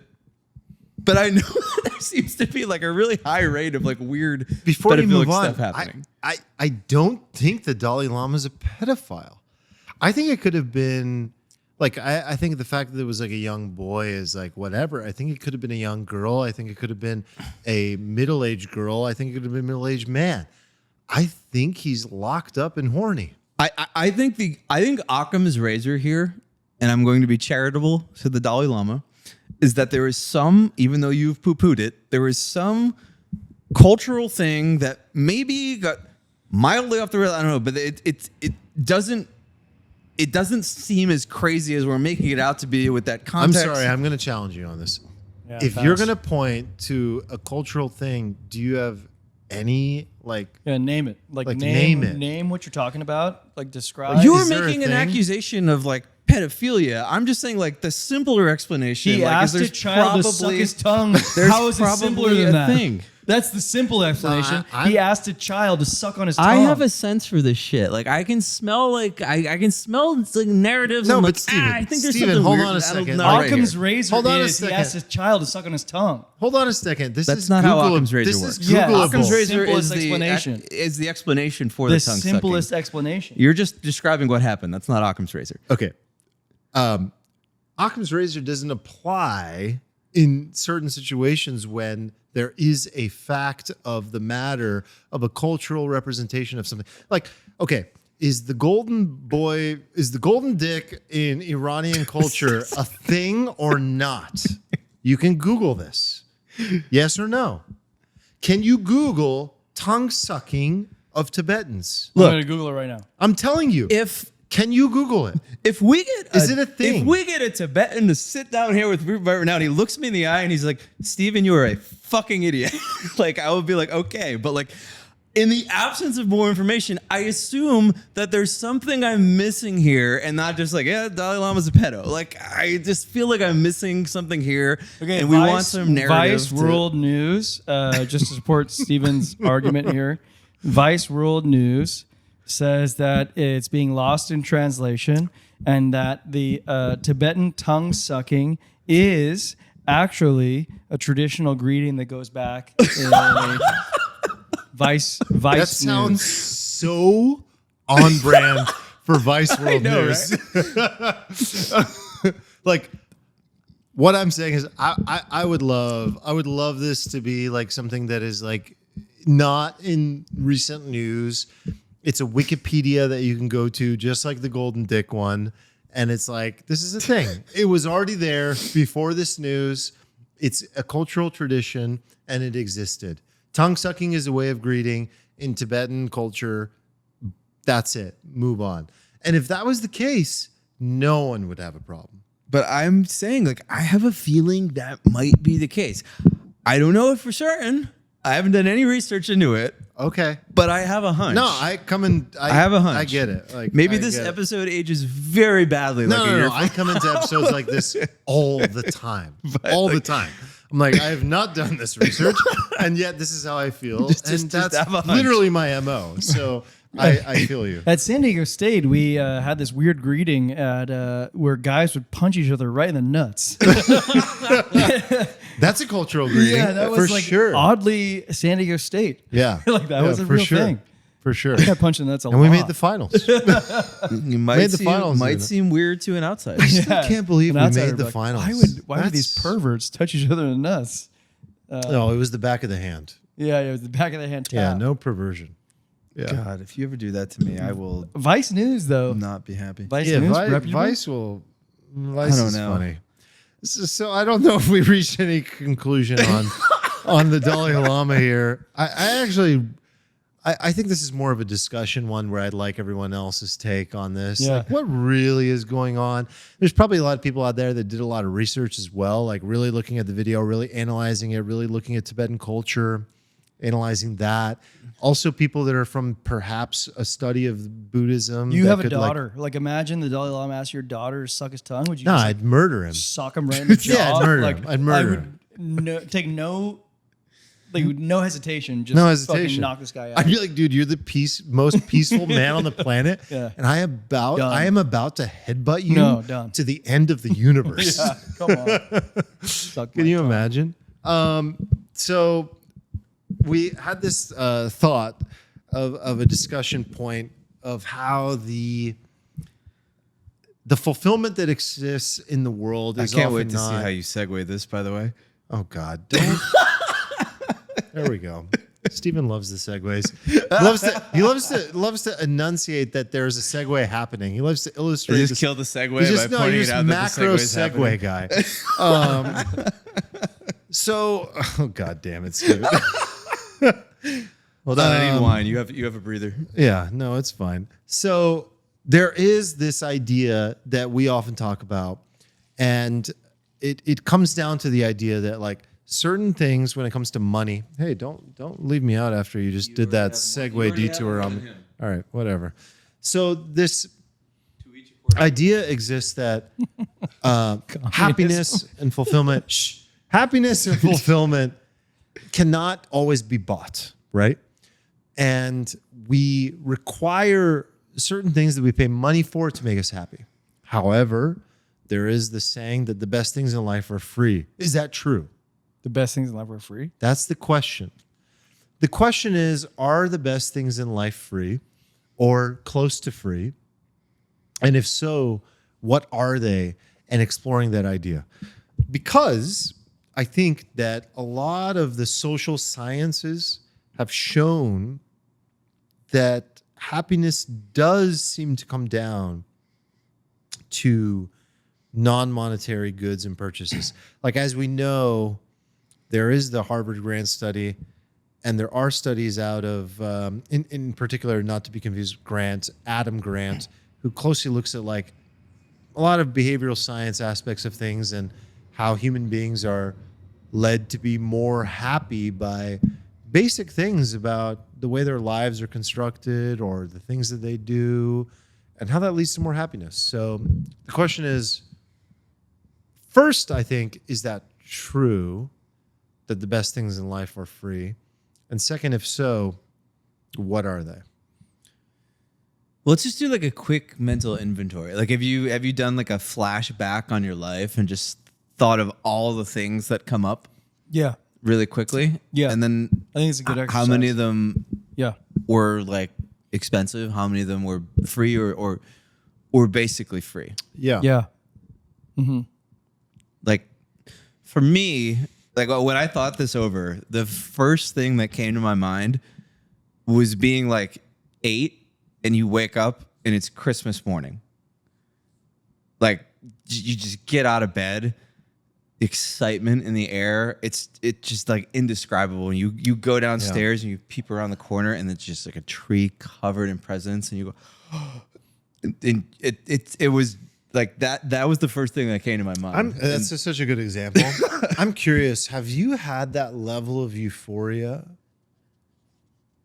Speaker 2: but I know there seems to be like a really high rate of like weird
Speaker 1: Before you
Speaker 2: pedophilic
Speaker 1: move on,
Speaker 2: stuff happening.
Speaker 1: I don't think the Dalai Lama is a pedophile. I think it could have been like I think the fact that it was like a young boy is like whatever. I think it could have been a young girl. I think it could have been a middle-aged girl. I think it could have been a middle-aged man. I think he's locked up and horny.
Speaker 2: I think Occam's razor here, and I'm going to be charitable to the Dalai Lama, is that there is some, even though you've poo-pooed it, there is some cultural thing that maybe got mildly off the rail. I don't know, but it doesn't seem as crazy as we're making it out to be with that
Speaker 1: I'm
Speaker 2: context.
Speaker 1: sorry, I'm going to challenge you on this.
Speaker 3: Yeah,
Speaker 1: If
Speaker 3: fast.
Speaker 1: you're going to point to a cultural thing, do you have any like
Speaker 3: Yeah, name it. Like
Speaker 1: name it.
Speaker 3: Name what you're talking about. Like describe.
Speaker 2: You're
Speaker 1: Is there a
Speaker 2: making an
Speaker 1: thing?
Speaker 2: accusation of like pedophilia. I'm just saying like the simpler explanation.
Speaker 3: He
Speaker 2: like,
Speaker 3: asked
Speaker 2: is
Speaker 3: a
Speaker 2: there's
Speaker 3: child to suck
Speaker 2: probably-
Speaker 3: his tongue.
Speaker 2: there's
Speaker 3: How is it simpler
Speaker 2: probably
Speaker 3: than
Speaker 2: a
Speaker 3: that?
Speaker 2: thing.
Speaker 3: That's the simple explanation.
Speaker 1: I'm-
Speaker 3: He asked a child to suck on his tongue.
Speaker 2: I have a sense for this shit. Like I can smell like I can smell like narratives.
Speaker 1: No,
Speaker 2: I'm
Speaker 1: but
Speaker 2: like,
Speaker 1: Steven,
Speaker 2: I think there's
Speaker 1: Steven,
Speaker 2: something
Speaker 1: hold
Speaker 2: weird.
Speaker 1: on a
Speaker 2: I don't
Speaker 1: second.
Speaker 2: know right
Speaker 3: Occam's
Speaker 2: here.
Speaker 3: razor
Speaker 1: Hold on a
Speaker 3: is he
Speaker 1: second.
Speaker 3: asked his child to suck on his tongue.
Speaker 1: Hold on a second. This
Speaker 2: That's
Speaker 1: is
Speaker 2: not how
Speaker 1: Googleable.
Speaker 2: Occam's razor
Speaker 1: This
Speaker 2: works.
Speaker 1: is
Speaker 3: Yeah,
Speaker 1: Googleable.
Speaker 2: Occam's razor
Speaker 3: Simplest
Speaker 2: is
Speaker 3: explanation.
Speaker 2: is the explanation for
Speaker 3: The
Speaker 2: the tongue
Speaker 3: simplest
Speaker 2: sucking.
Speaker 3: explanation.
Speaker 2: You're just describing what happened. That's not Occam's razor.
Speaker 1: Okay. Occam's razor doesn't apply in certain situations when there is a fact of the matter of a cultural representation of something. Like, okay, is the golden dick in Iranian culture a thing or not? You can Google this. Yes or no? Can you Google tongue sucking of Tibetans?
Speaker 3: I'm going to Google it right now.
Speaker 1: I'm telling you. Can you Google it?
Speaker 2: If we get
Speaker 1: Is it a thing?
Speaker 2: If we get a Tibetan to sit down here with me right now and he looks me in the eye and he's like, Steven, you are a fucking idiot. Like, I would be like, okay. But like, in the absence of more information, I assume that there's something I'm missing here and not just like, yeah, Dalai Lama's a pedo. Like, I just feel like I'm missing something here.
Speaker 3: Okay,
Speaker 2: and we want some narrative.
Speaker 3: Vice World News, just to support Steven's argument here. Vice World News says that it's being lost in translation and that the Tibetan tongue sucking is actually a traditional greeting that goes back in Vice
Speaker 1: That sounds
Speaker 3: News.
Speaker 1: so on brand for Vice World
Speaker 2: know,
Speaker 1: News. Like, what I'm saying is, I would love this to be like something that is like not in recent news. It's a Wikipedia that you can go to, just like the Golden Dick one. And it's like, this is a thing. It was already there before this news. It's a cultural tradition and it existed. Tongue sucking is a way of greeting in Tibetan culture. That's it. Move on. And if that was the case, no one would have a problem.
Speaker 2: But I'm saying, like, I have a feeling that might be the case. I don't know it for certain. I haven't done any research into it.
Speaker 1: Okay.
Speaker 2: But I have a hunch.
Speaker 1: No, I
Speaker 2: have a hunch.
Speaker 1: I get it. Like,
Speaker 2: Maybe
Speaker 1: I
Speaker 2: this
Speaker 1: get it.
Speaker 2: episode ages very badly.
Speaker 1: No,
Speaker 2: like
Speaker 1: no,
Speaker 2: a year
Speaker 1: no. I come into episodes like this all the time. All the time. I'm like, I have not done this research, and yet this is how I feel. And that's
Speaker 2: have a hunch.
Speaker 1: literally my MO. So I feel you.
Speaker 3: At San Diego State, we had this weird greeting at where guys would punch each other right in the nuts.
Speaker 1: That's a cultural greeting.
Speaker 3: Yeah, that was
Speaker 1: for
Speaker 3: like
Speaker 1: sure.
Speaker 3: oddly San Diego State.
Speaker 1: Yeah.
Speaker 3: Like that was a
Speaker 1: for
Speaker 3: real
Speaker 1: sure.
Speaker 3: thing.
Speaker 1: For sure.
Speaker 3: I got punched in the nuts a lot.
Speaker 1: And we made the finals.
Speaker 2: You might
Speaker 1: Made the
Speaker 2: seem,
Speaker 1: finals
Speaker 2: might
Speaker 1: in it.
Speaker 2: seem weird to an outsider.
Speaker 1: I still can't believe
Speaker 3: An
Speaker 1: we
Speaker 3: outsider
Speaker 1: made
Speaker 3: would
Speaker 1: the
Speaker 3: be like,
Speaker 1: finals.
Speaker 3: Why would these
Speaker 1: That's-
Speaker 3: perverts touch each other in the nuts?
Speaker 1: No, it was the back of the hand.
Speaker 3: Yeah, it was the back of the hand tap.
Speaker 1: Yeah, no perversion. Yeah.
Speaker 2: God, if you ever do that to me, I will
Speaker 3: Vice News though.
Speaker 2: not be happy.
Speaker 3: Vice
Speaker 1: Yeah,
Speaker 3: News, reputable?
Speaker 1: Vice
Speaker 2: I don't
Speaker 1: is
Speaker 2: know.
Speaker 1: funny. So I don't know if we reached any conclusion on the Dalai Lama here. I think this is more of a discussion one where I'd like everyone else's take on this.
Speaker 3: Yeah.
Speaker 1: Like, what really is going on? There's probably a lot of people out there that did a lot of research as well, like really looking at the video, really analyzing it, really looking at Tibetan culture, analyzing that. Also, people that are from perhaps a study of Buddhism.
Speaker 3: You
Speaker 1: that
Speaker 3: have a
Speaker 1: could,
Speaker 3: daughter. Like, imagine the Dalai Lama asked your daughter to suck his tongue. Would you
Speaker 1: No,
Speaker 3: just,
Speaker 1: I'd murder him.
Speaker 3: sock him right in the jaw?
Speaker 1: Yeah, I'd murder
Speaker 3: like,
Speaker 1: him. I'd murder
Speaker 3: I
Speaker 1: him.
Speaker 3: would take no hesitation. Just
Speaker 1: No
Speaker 3: fucking
Speaker 1: hesitation.
Speaker 3: knock this guy out.
Speaker 1: I'd be like, dude, you're the most peaceful man on the planet,
Speaker 3: Yeah.
Speaker 1: and I am about to headbutt you
Speaker 3: No, done.
Speaker 1: to the end of the universe.
Speaker 3: Yeah, come on. Suck
Speaker 1: Can
Speaker 3: my
Speaker 1: you
Speaker 3: tongue.
Speaker 1: imagine? So we had this thought of a discussion point of how the fulfillment that exists in the world
Speaker 2: I
Speaker 1: is
Speaker 2: can't
Speaker 1: often
Speaker 2: wait to see
Speaker 1: not-
Speaker 2: how you segue this, by the way.
Speaker 1: Oh God, don't. There we go. Steven loves the segues. He loves to enunciate that there's a segue happening. He loves to illustrate.
Speaker 2: Just
Speaker 1: this-
Speaker 2: kill the segue
Speaker 1: He's just,
Speaker 2: by
Speaker 1: no,
Speaker 2: pointing
Speaker 1: he's
Speaker 2: it out that the
Speaker 1: macro
Speaker 2: segue's happening.
Speaker 1: segue guy. So, oh God damn it, Steven.
Speaker 2: Hold on, I need wine. You have a breather.
Speaker 1: Yeah, no, it's fine. So there is this idea that we often talk about, and it comes down to the idea that like certain things when it comes to money. Hey, don't leave me out after you just did that segue detour on me. All right, whatever. So this idea exists that happiness and fulfillment, happiness and fulfillment cannot always be bought, right? And we require certain things that we pay money for to make us happy. However, there is the saying that the best things in life are free. Is that true?
Speaker 3: The best things in life are free.
Speaker 1: That's the question. The question is, are the best things in life free or close to free? And if so, what are they? And exploring that idea. Because I think that a lot of the social sciences have shown that happiness does seem to come down to non-monetary goods and purchases. Like, as we know, there is the Harvard Grant study, and there are studies out of, in particular, not to be confused, Adam Grant, who closely looks at like a lot of behavioral science aspects of things and how human beings are led to be more happy by basic things about the way their lives are constructed or the things that they do and how that leads to more happiness. So the question is, first, I think, is that true that the best things in life are free? And second, if so, what are they?
Speaker 2: Let's just do like a quick mental inventory. Like, have you done like a flashback on your life and just thought of all the things that come up
Speaker 3: Yeah.
Speaker 2: really quickly?
Speaker 3: Yeah.
Speaker 2: And then
Speaker 3: I think it's a good exercise.
Speaker 2: how many of them
Speaker 3: Yeah.
Speaker 2: were like expensive? How many of them were free or basically free?
Speaker 1: Yeah.
Speaker 3: Yeah.
Speaker 2: Like, for me, like when I thought this over, the first thing that came to my mind was being like 8 and you wake up and it's Christmas morning. Like, you just get out of bed, excitement in the air. It's just like indescribable. And you go downstairs and you peep around the corner and it's just like a tree covered in presents and you go, and it was like that was the first thing that came to my mind.
Speaker 1: That's just such a good example. I'm curious, have you had that level of euphoria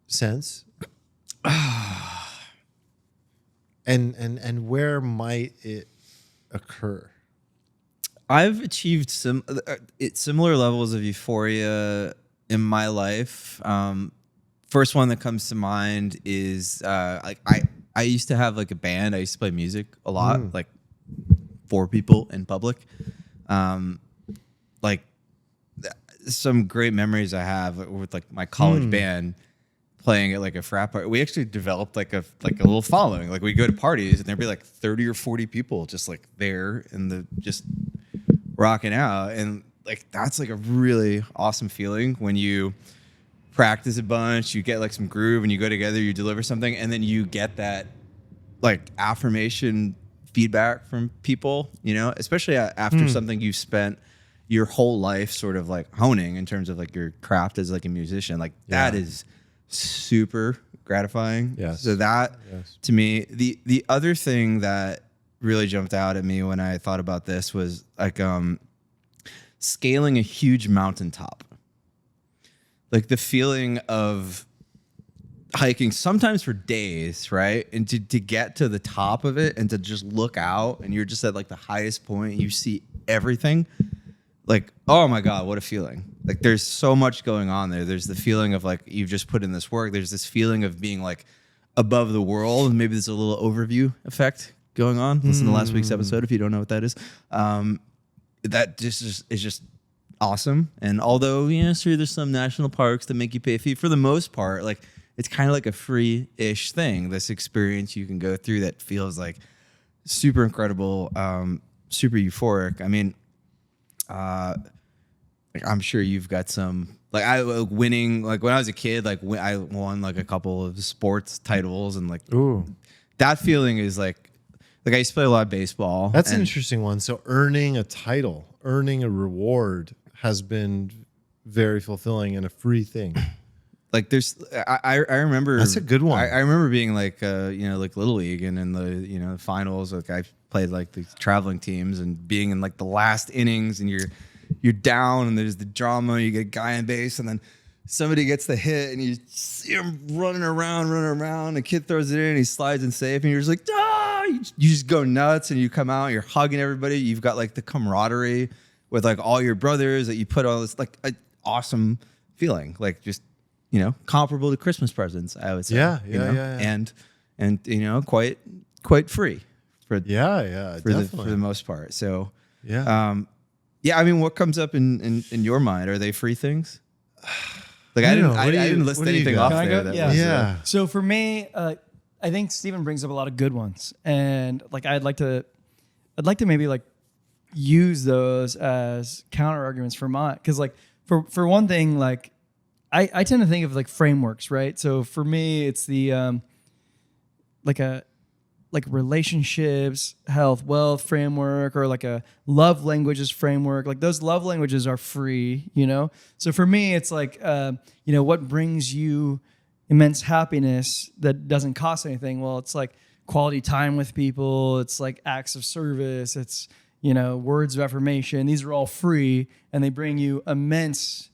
Speaker 1: since? And where might it occur?
Speaker 2: I've achieved similar levels of euphoria in my life. First one that comes to mind is like I used to have like a band. I used to play music a lot, like for people in public. Like some great memories I have with like my college band playing at like a frat party. We actually developed like a little following. Like, we go to parties and there'd be like 30 or 40 people just like there and just rocking out. And like, that's like a really awesome feeling when you practice a bunch, you get like some groove and you go together, you deliver something, and then you get that like affirmation feedback from people, you know, especially after something you've spent your whole life sort of like honing in terms of like your craft as like a musician. Like, that is super gratifying.
Speaker 1: Yes.
Speaker 2: So that to me, the other thing that really jumped out at me when I thought about this was like scaling a huge mountaintop. Like the feeling of hiking sometimes for days, right? And to get to the top of it and to just look out and you're just at like the highest point and you see everything. Like, oh my God, what a feeling. Like, there's so much going on there. There's the feeling of like, you've just put in this work. There's this feeling of being like above the world. And maybe there's a little overview effect going on. Listen to last week's episode if you don't know what that is. That just is just awesome. And although, you know, sure, there's some national parks that make you pay a fee, for the most part, like, it's kind of like a free-ish thing, this experience you can go through that feels like super incredible, super euphoric. I mean, like, I'm sure you've got some, like, winning, like when I was a kid, like I won like a couple of sports titles and like, that feeling is like I used to play a lot of baseball.
Speaker 1: That's an interesting one. So earning a title, earning a reward has been very fulfilling and a free thing.
Speaker 2: Like, there's, I remember.
Speaker 1: That's a good one.
Speaker 2: I remember being like, you know, like Little League and in the, you know, finals, like I played like the traveling teams and being in like the last innings and you're down and there's the drama. You get a guy on base and then somebody gets the hit and you see him running around. A kid throws it in, he slides and safe, and you're just like, ah! You just go nuts and you come out, you're hugging everybody. You've got like the camaraderie with like all your brothers that you put on this like an awesome feeling, like just, you know, comparable to Christmas presents, I would say.
Speaker 1: Yeah.
Speaker 2: And you know, quite free for the most part. So
Speaker 1: yeah.
Speaker 2: I mean, what comes up in your mind? Are they free things? Like, I didn't list anything off there.
Speaker 3: Yeah. So for me, I think Steven brings up a lot of good ones, and like I'd like to maybe like use those as counter arguments for mine, because like for one thing, like I tend to think of like frameworks, right? So for me, it's the like relationships, health, wealth framework, or like a love languages framework. Like those love languages are free, you know? So for me, it's like, what brings you immense happiness that doesn't cost anything? Well, it's like quality time with people. It's like acts of service. It's, words of affirmation. These are all free and they bring you immense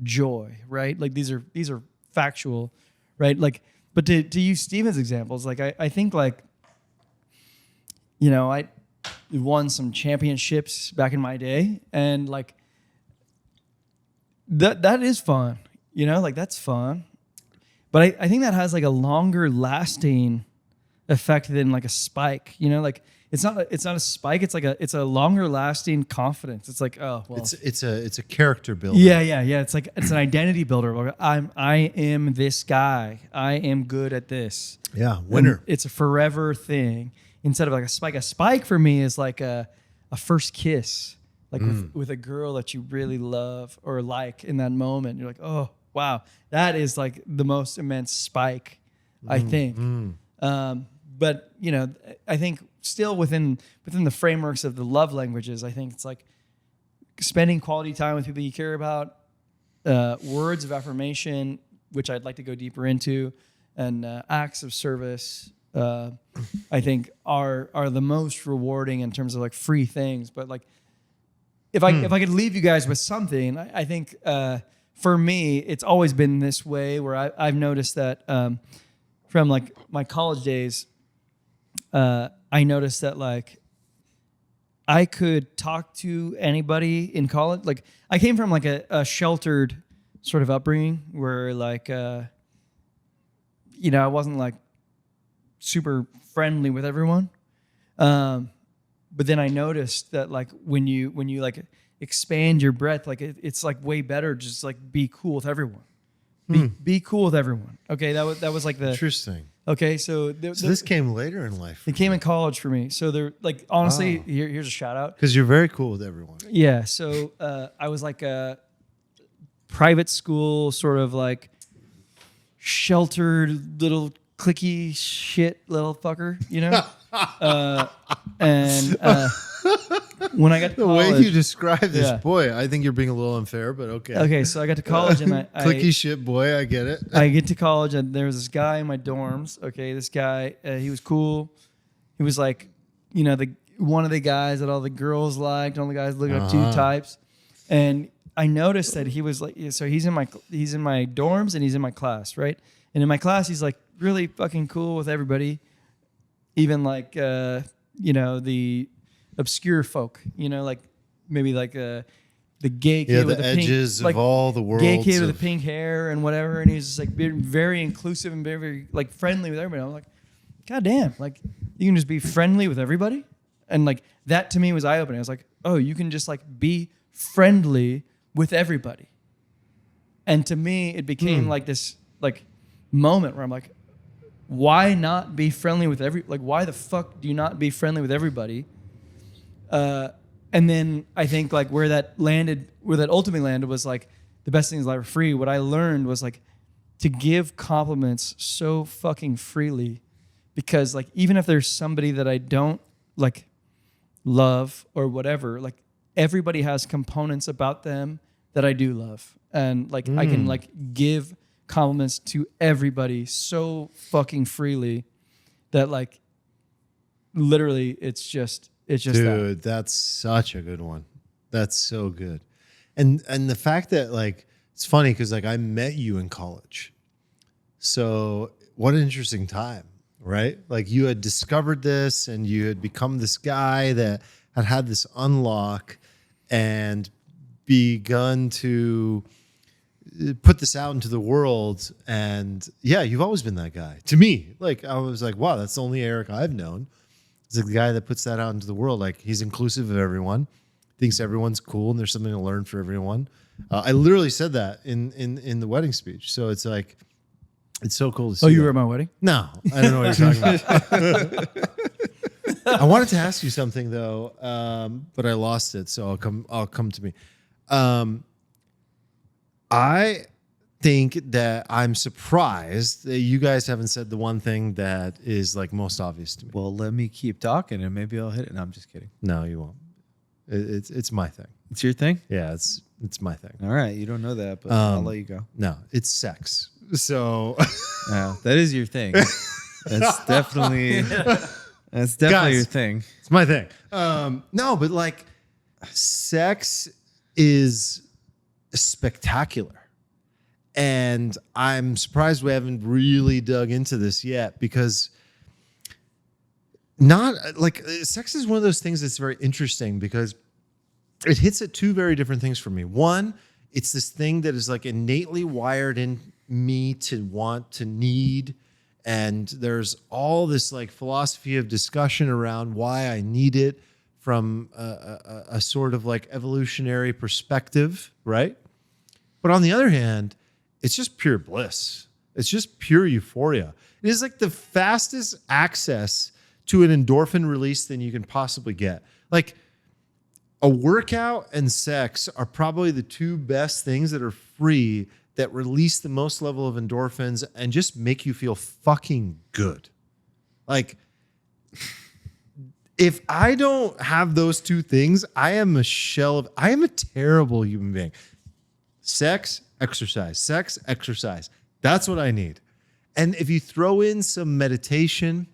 Speaker 3: joy, right? Like these are factual, right? Like, but to use Steven's examples, like I think like, I won some championships back in my day, and like that is fun, like that's fun. But I think that has like a longer lasting effect than like a spike, like it's not a spike. It's a longer lasting confidence. It's like, oh, well,
Speaker 1: it's a character builder.
Speaker 3: Yeah. It's like, it's an identity builder. Like, I am this guy. I am good at this.
Speaker 1: Yeah. Winner.
Speaker 3: And it's a forever thing. Instead of like a spike. A spike for me is like a first kiss, like with a girl that you really love or like in that moment. You're like, oh, wow. That is like the most immense spike, I think. But, I think still within the frameworks of the love languages, I think it's like spending quality time with people you care about, words of affirmation, which I'd like to go deeper into, and acts of service, I think are the most rewarding in terms of like free things. But like, if I could leave you guys with something, I think for me, it's always been this way where I've noticed that from like my college days, I noticed that like I could talk to anybody in college. Like I came from like a sheltered sort of upbringing where like, I wasn't like super friendly with everyone. But then I noticed that like when you like expand your breadth, like it's like way better just like be cool with everyone. Be cool with everyone. Okay, that was like the
Speaker 1: interesting.
Speaker 3: Okay, so
Speaker 1: this came later in life.
Speaker 3: It came in college for me. So they're like honestly, here's a shout out
Speaker 1: because you're very cool with everyone.
Speaker 3: Yeah. So I was like a private school sort of like sheltered little cliquey shit little fucker, and when I got to
Speaker 1: the
Speaker 3: college,
Speaker 1: way you describe this
Speaker 3: Yeah.
Speaker 1: boy, I think you're being a little unfair, but okay.
Speaker 3: Okay, so I got to college and
Speaker 1: cliquey shit boy, I get it.
Speaker 3: I get to college and there was this guy in my dorms. Okay, this guy, he was cool. He was like, one of the guys that all the girls liked, all the guys looking up to types. And I noticed that he was like, so he's in my dorms and he's in my class, right? And in my class, he's like really fucking cool with everybody, even like the obscure folk, like maybe like the gay kid with the
Speaker 1: edges
Speaker 3: pink,
Speaker 1: of all the worlds,
Speaker 3: gay kid with the pink hair and whatever, and he's just like being very inclusive and very, very like friendly with everybody. I'm like, God damn, like you can just be friendly with everybody, and like that to me was eye opening. I was like, oh, you can just like be friendly with everybody, and to me it became like this like moment where I'm like, why not be friendly with why the fuck do you not be friendly with everybody? And then I think like where that ultimately landed was like the best thing is life free. What I learned was like to give compliments so fucking freely, because like even if there's somebody that I don't like love or whatever, like everybody has components about them that I do love, and like I can like give compliments to everybody so fucking freely that like literally it's just
Speaker 1: dude, that's such a good one. That's so good. And the fact that like it's funny because like I met you in college. So what an interesting time, right? Like you had discovered this and you had become this guy that had this unlock and begun to put this out into the world. And yeah, you've always been that guy to me. Like I was like, wow, that's the only Eric I've known. It's the guy that puts that out into the world. Like he's inclusive of everyone, thinks everyone's cool, and there's something to learn for everyone. I literally said that in the wedding speech. So it's like, it's so cool to see.
Speaker 3: Oh, you
Speaker 1: that.
Speaker 3: were at my wedding?
Speaker 1: No, I don't know what you're talking about. I wanted to ask you something though, but I lost it. So I'll come to me. I think that I'm surprised that you guys haven't said the one thing that is like most obvious to me.
Speaker 2: Well, let me keep talking and maybe I'll hit it. No, I'm just kidding.
Speaker 1: No, you won't. It's my thing.
Speaker 2: It's your thing?
Speaker 1: Yeah, it's my thing.
Speaker 2: All right. You don't know that, but I'll let you go.
Speaker 1: No, it's sex. So
Speaker 2: No, that is your thing. That's definitely
Speaker 1: Guys,
Speaker 2: your thing.
Speaker 1: it's my thing. No, but like sex is spectacular. And I'm surprised we haven't really dug into this yet because sex is one of those things that's very interesting because it hits at two very different things for me. One, it's this thing that is like innately wired in me to want, to need. And there's all this like philosophy of discussion around why I need it from a sort of like evolutionary perspective, right? But on the other hand, it's just pure bliss. It's just pure euphoria. It is like the fastest access to an endorphin release than you can possibly get. Like a workout and sex are probably the two best things that are free that release the most level of endorphins and just make you feel fucking good. Like if I don't have those two things, I am a terrible human being. Sex, exercise. That's what I need. And if you throw in some meditation,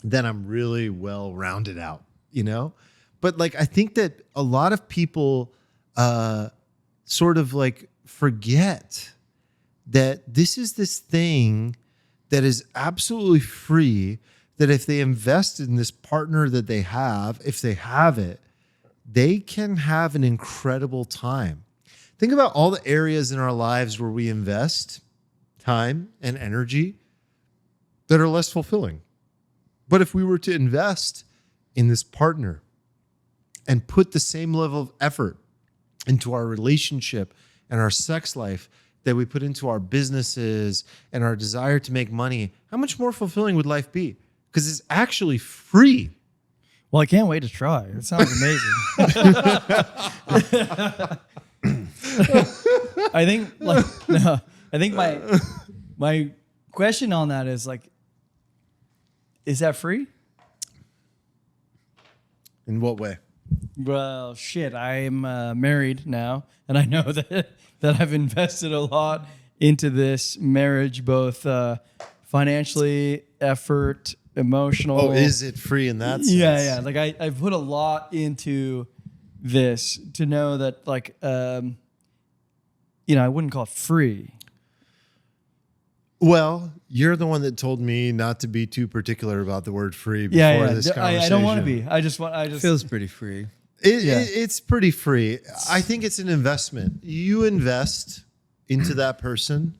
Speaker 1: then I'm really well rounded out, you know? But like, I think that a lot of people sort of like forget that this is this thing that is absolutely free, that if they invest in this partner that they have, if they have it, they can have an incredible time. Think about all the areas in our lives where we invest time and energy that are less fulfilling. But if we were to invest in this partner and put the same level of effort into our relationship and our sex life that we put into our businesses and our desire to make money, how much more fulfilling would life be? Because it's actually free.
Speaker 3: Well, I can't wait to try. It sounds amazing. I think my question on that is like, is that free?
Speaker 1: In what way?
Speaker 3: Well, shit, I'm married now, and I know that I've invested a lot into this marriage, both financially, effort, emotional.
Speaker 1: Oh, is it free in that sense?
Speaker 3: Yeah. Like I've put a lot into this to know that, like, I wouldn't call it free.
Speaker 1: Well, you're the one that told me not to be too particular about the word free before this conversation.
Speaker 3: I don't want to be. I just
Speaker 2: Feels pretty free.
Speaker 1: It's pretty free. I think it's an investment. You invest into that person,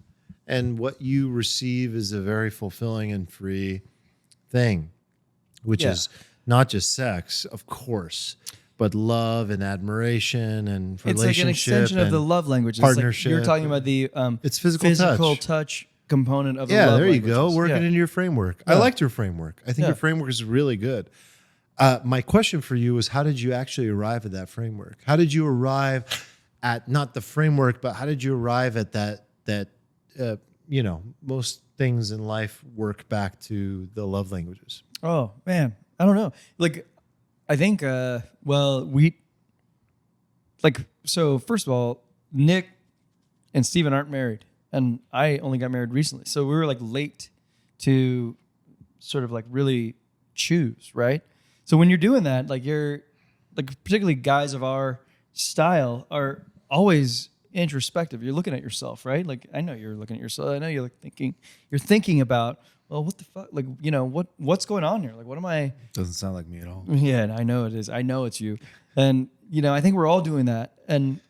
Speaker 1: and what you receive is a very fulfilling and free thing, which is not just sex, of course, but love and admiration and relationship.
Speaker 3: It's like an extension of the love languages.
Speaker 1: Partnership.
Speaker 3: Like you're talking about the
Speaker 1: it's physical
Speaker 3: touch component of the
Speaker 1: yeah,
Speaker 3: love
Speaker 1: there you
Speaker 3: languages.
Speaker 1: go. Working in your framework. I liked your framework. I think your framework is really good. My question for you is, how did you actually arrive at that framework? How did you arrive at not the framework, but how did you arrive at that most things in life work back to the love languages?
Speaker 3: Oh man, I don't know. Like, I think so first of all, Nick and Steven aren't married, and I only got married recently. So we were like late to sort of like really choose, right? So when you're doing that, like you're like, particularly guys of our style are always introspective. You're looking at yourself, right? Like, I know you're looking at yourself. I know you're thinking about, well, what the fuck? Like, what's going on here? Like, what am I?
Speaker 2: Doesn't sound like me at all.
Speaker 3: Yeah, I know it is. I know it's you. And, I think we're all doing that. And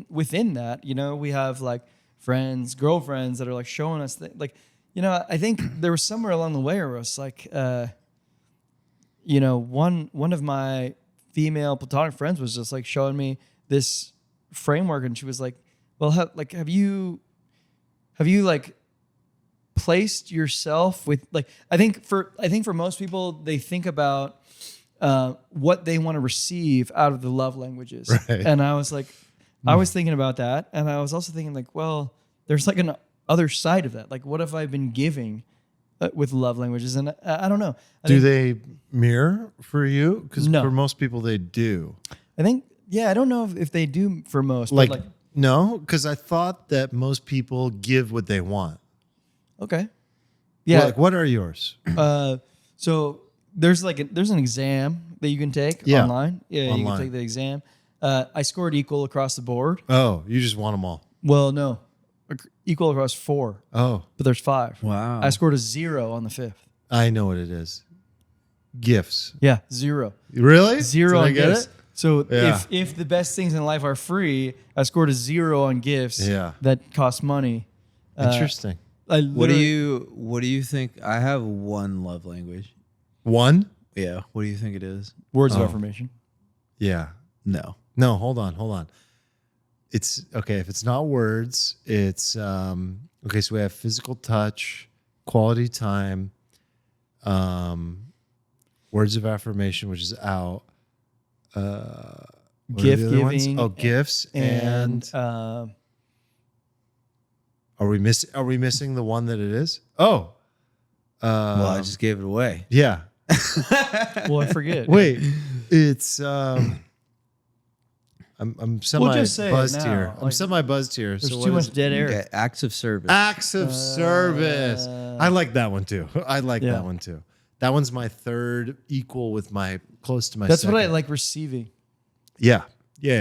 Speaker 3: within that, we have like friends, girlfriends that are like showing us that, like, I think there was somewhere along the way where it was like, one of my female platonic friends was just like showing me this framework, and she was like, well, have you like placed yourself with, like, I think for most people, they think about what they want to receive out of the love languages.
Speaker 1: Right.
Speaker 3: And I was like, I was thinking about that, and I was also thinking like, well, there's like an other side of that. Like, what have I been giving with love languages? And I don't know.
Speaker 1: Do they mirror for you? Because
Speaker 3: No.
Speaker 1: for most people, they do.
Speaker 3: I think, I don't know if they do for most.
Speaker 1: Like,
Speaker 3: but
Speaker 1: no, because I thought that most people give what they want.
Speaker 3: okay. Yeah.
Speaker 1: Like, what are yours?
Speaker 3: So there's an exam that you can take
Speaker 1: Yeah.
Speaker 3: online. Yeah, you
Speaker 1: Online.
Speaker 3: can take the exam. I scored equal across the board.
Speaker 1: Oh, you just want them all.
Speaker 3: Well, no, equal across 4,
Speaker 1: Oh,
Speaker 3: but there's 5.
Speaker 2: Wow.
Speaker 3: I scored a 0 on the 5th.
Speaker 1: I know what it is. Gifts.
Speaker 3: Yeah, 0.
Speaker 1: Really?
Speaker 3: 0
Speaker 1: Did I
Speaker 3: on
Speaker 1: get
Speaker 3: gifts.
Speaker 1: it?
Speaker 3: So
Speaker 1: Yeah.
Speaker 3: if the best things in life are free, I scored a 0 on gifts.
Speaker 1: Yeah.
Speaker 3: That cost money.
Speaker 1: Interesting.
Speaker 3: I
Speaker 2: What do
Speaker 3: literally-
Speaker 2: you think? I have one love language.
Speaker 1: One?
Speaker 2: Yeah. What do you think it is?
Speaker 3: words
Speaker 1: Oh.
Speaker 3: of affirmation?
Speaker 1: Yeah.
Speaker 2: No.
Speaker 1: No, hold on. It's okay. If it's not words, it's okay. So we have physical touch, quality time, words of affirmation, which is out. What are
Speaker 3: Gift
Speaker 1: the other ones?
Speaker 3: giving.
Speaker 1: Oh, gifts and are we missing the one that it is? Oh,
Speaker 2: Well, I just gave it away.
Speaker 1: yeah.
Speaker 3: well, I forget.
Speaker 1: Wait, it's I'm semi
Speaker 3: just say it
Speaker 1: buzzed
Speaker 3: now.
Speaker 1: here. I'm
Speaker 3: Like,
Speaker 1: semi buzzed here.
Speaker 3: There's
Speaker 1: So
Speaker 3: too
Speaker 1: what is
Speaker 3: much dead air.
Speaker 2: Yeah, acts of service.
Speaker 1: Acts of service. I like that one too. I like
Speaker 3: Yeah.
Speaker 1: that one too. That one's my third, equal with my close to my.
Speaker 3: That's
Speaker 1: second.
Speaker 3: what I like receiving.
Speaker 1: Yeah,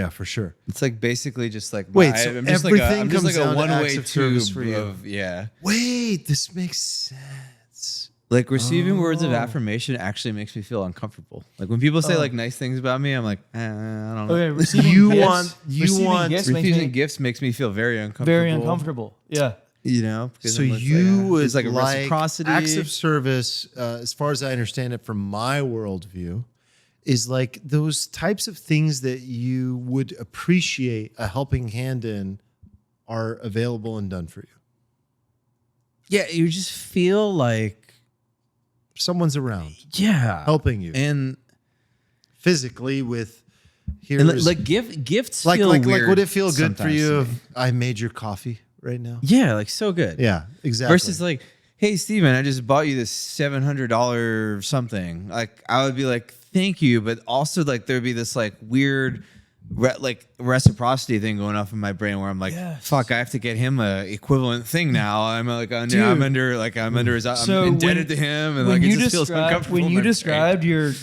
Speaker 1: for sure.
Speaker 2: It's like basically just like
Speaker 1: Wait, so
Speaker 2: I'm just like
Speaker 1: everything
Speaker 2: I'm just
Speaker 1: comes
Speaker 2: like
Speaker 1: down
Speaker 2: a
Speaker 1: to acts
Speaker 2: one-way
Speaker 1: of service for
Speaker 2: tube
Speaker 1: you.
Speaker 2: of
Speaker 1: Wait, this makes sense.
Speaker 2: Like receiving words of
Speaker 1: Oh.
Speaker 2: affirmation actually makes me feel uncomfortable. Like when people say like nice things about me, I'm like, I don't know.
Speaker 3: Okay, receiving
Speaker 1: You
Speaker 3: gifts,
Speaker 1: want-
Speaker 3: receiving gifts makes
Speaker 2: Refusing
Speaker 3: me
Speaker 2: gifts makes me feel very uncomfortable.
Speaker 3: very uncomfortable. Yeah.
Speaker 2: You know, because
Speaker 1: So
Speaker 2: I'm just
Speaker 1: you
Speaker 2: like,
Speaker 1: would
Speaker 2: it's like a
Speaker 1: like
Speaker 2: reciprocity.
Speaker 1: acts of service, as far as I understand it from my worldview, is like those types of things that you would appreciate a helping hand in are available and done for you.
Speaker 2: Yeah, you just feel like
Speaker 1: Someone's around
Speaker 2: yeah,
Speaker 1: helping you
Speaker 2: and
Speaker 1: physically with
Speaker 2: and
Speaker 1: here's
Speaker 2: like gifts
Speaker 1: like
Speaker 2: feel
Speaker 1: like
Speaker 2: weird
Speaker 1: would it feel good for
Speaker 2: sometimes
Speaker 1: you
Speaker 2: to
Speaker 1: if
Speaker 2: me.
Speaker 1: I made your coffee right now?
Speaker 2: Yeah, like so good.
Speaker 1: Yeah, exactly.
Speaker 2: Versus like, hey Steven, I just bought you this $700 something. Like I would be like, thank you, but also like there'd be this like weird reciprocity thing going off in my brain where I'm like,
Speaker 3: Yes.
Speaker 2: fuck, I have to get him a equivalent thing now. I'm like under
Speaker 3: Dude.
Speaker 2: I'm under his
Speaker 3: So
Speaker 2: I'm indebted to him and like it just feels uncomfortable. in my brain.
Speaker 3: described your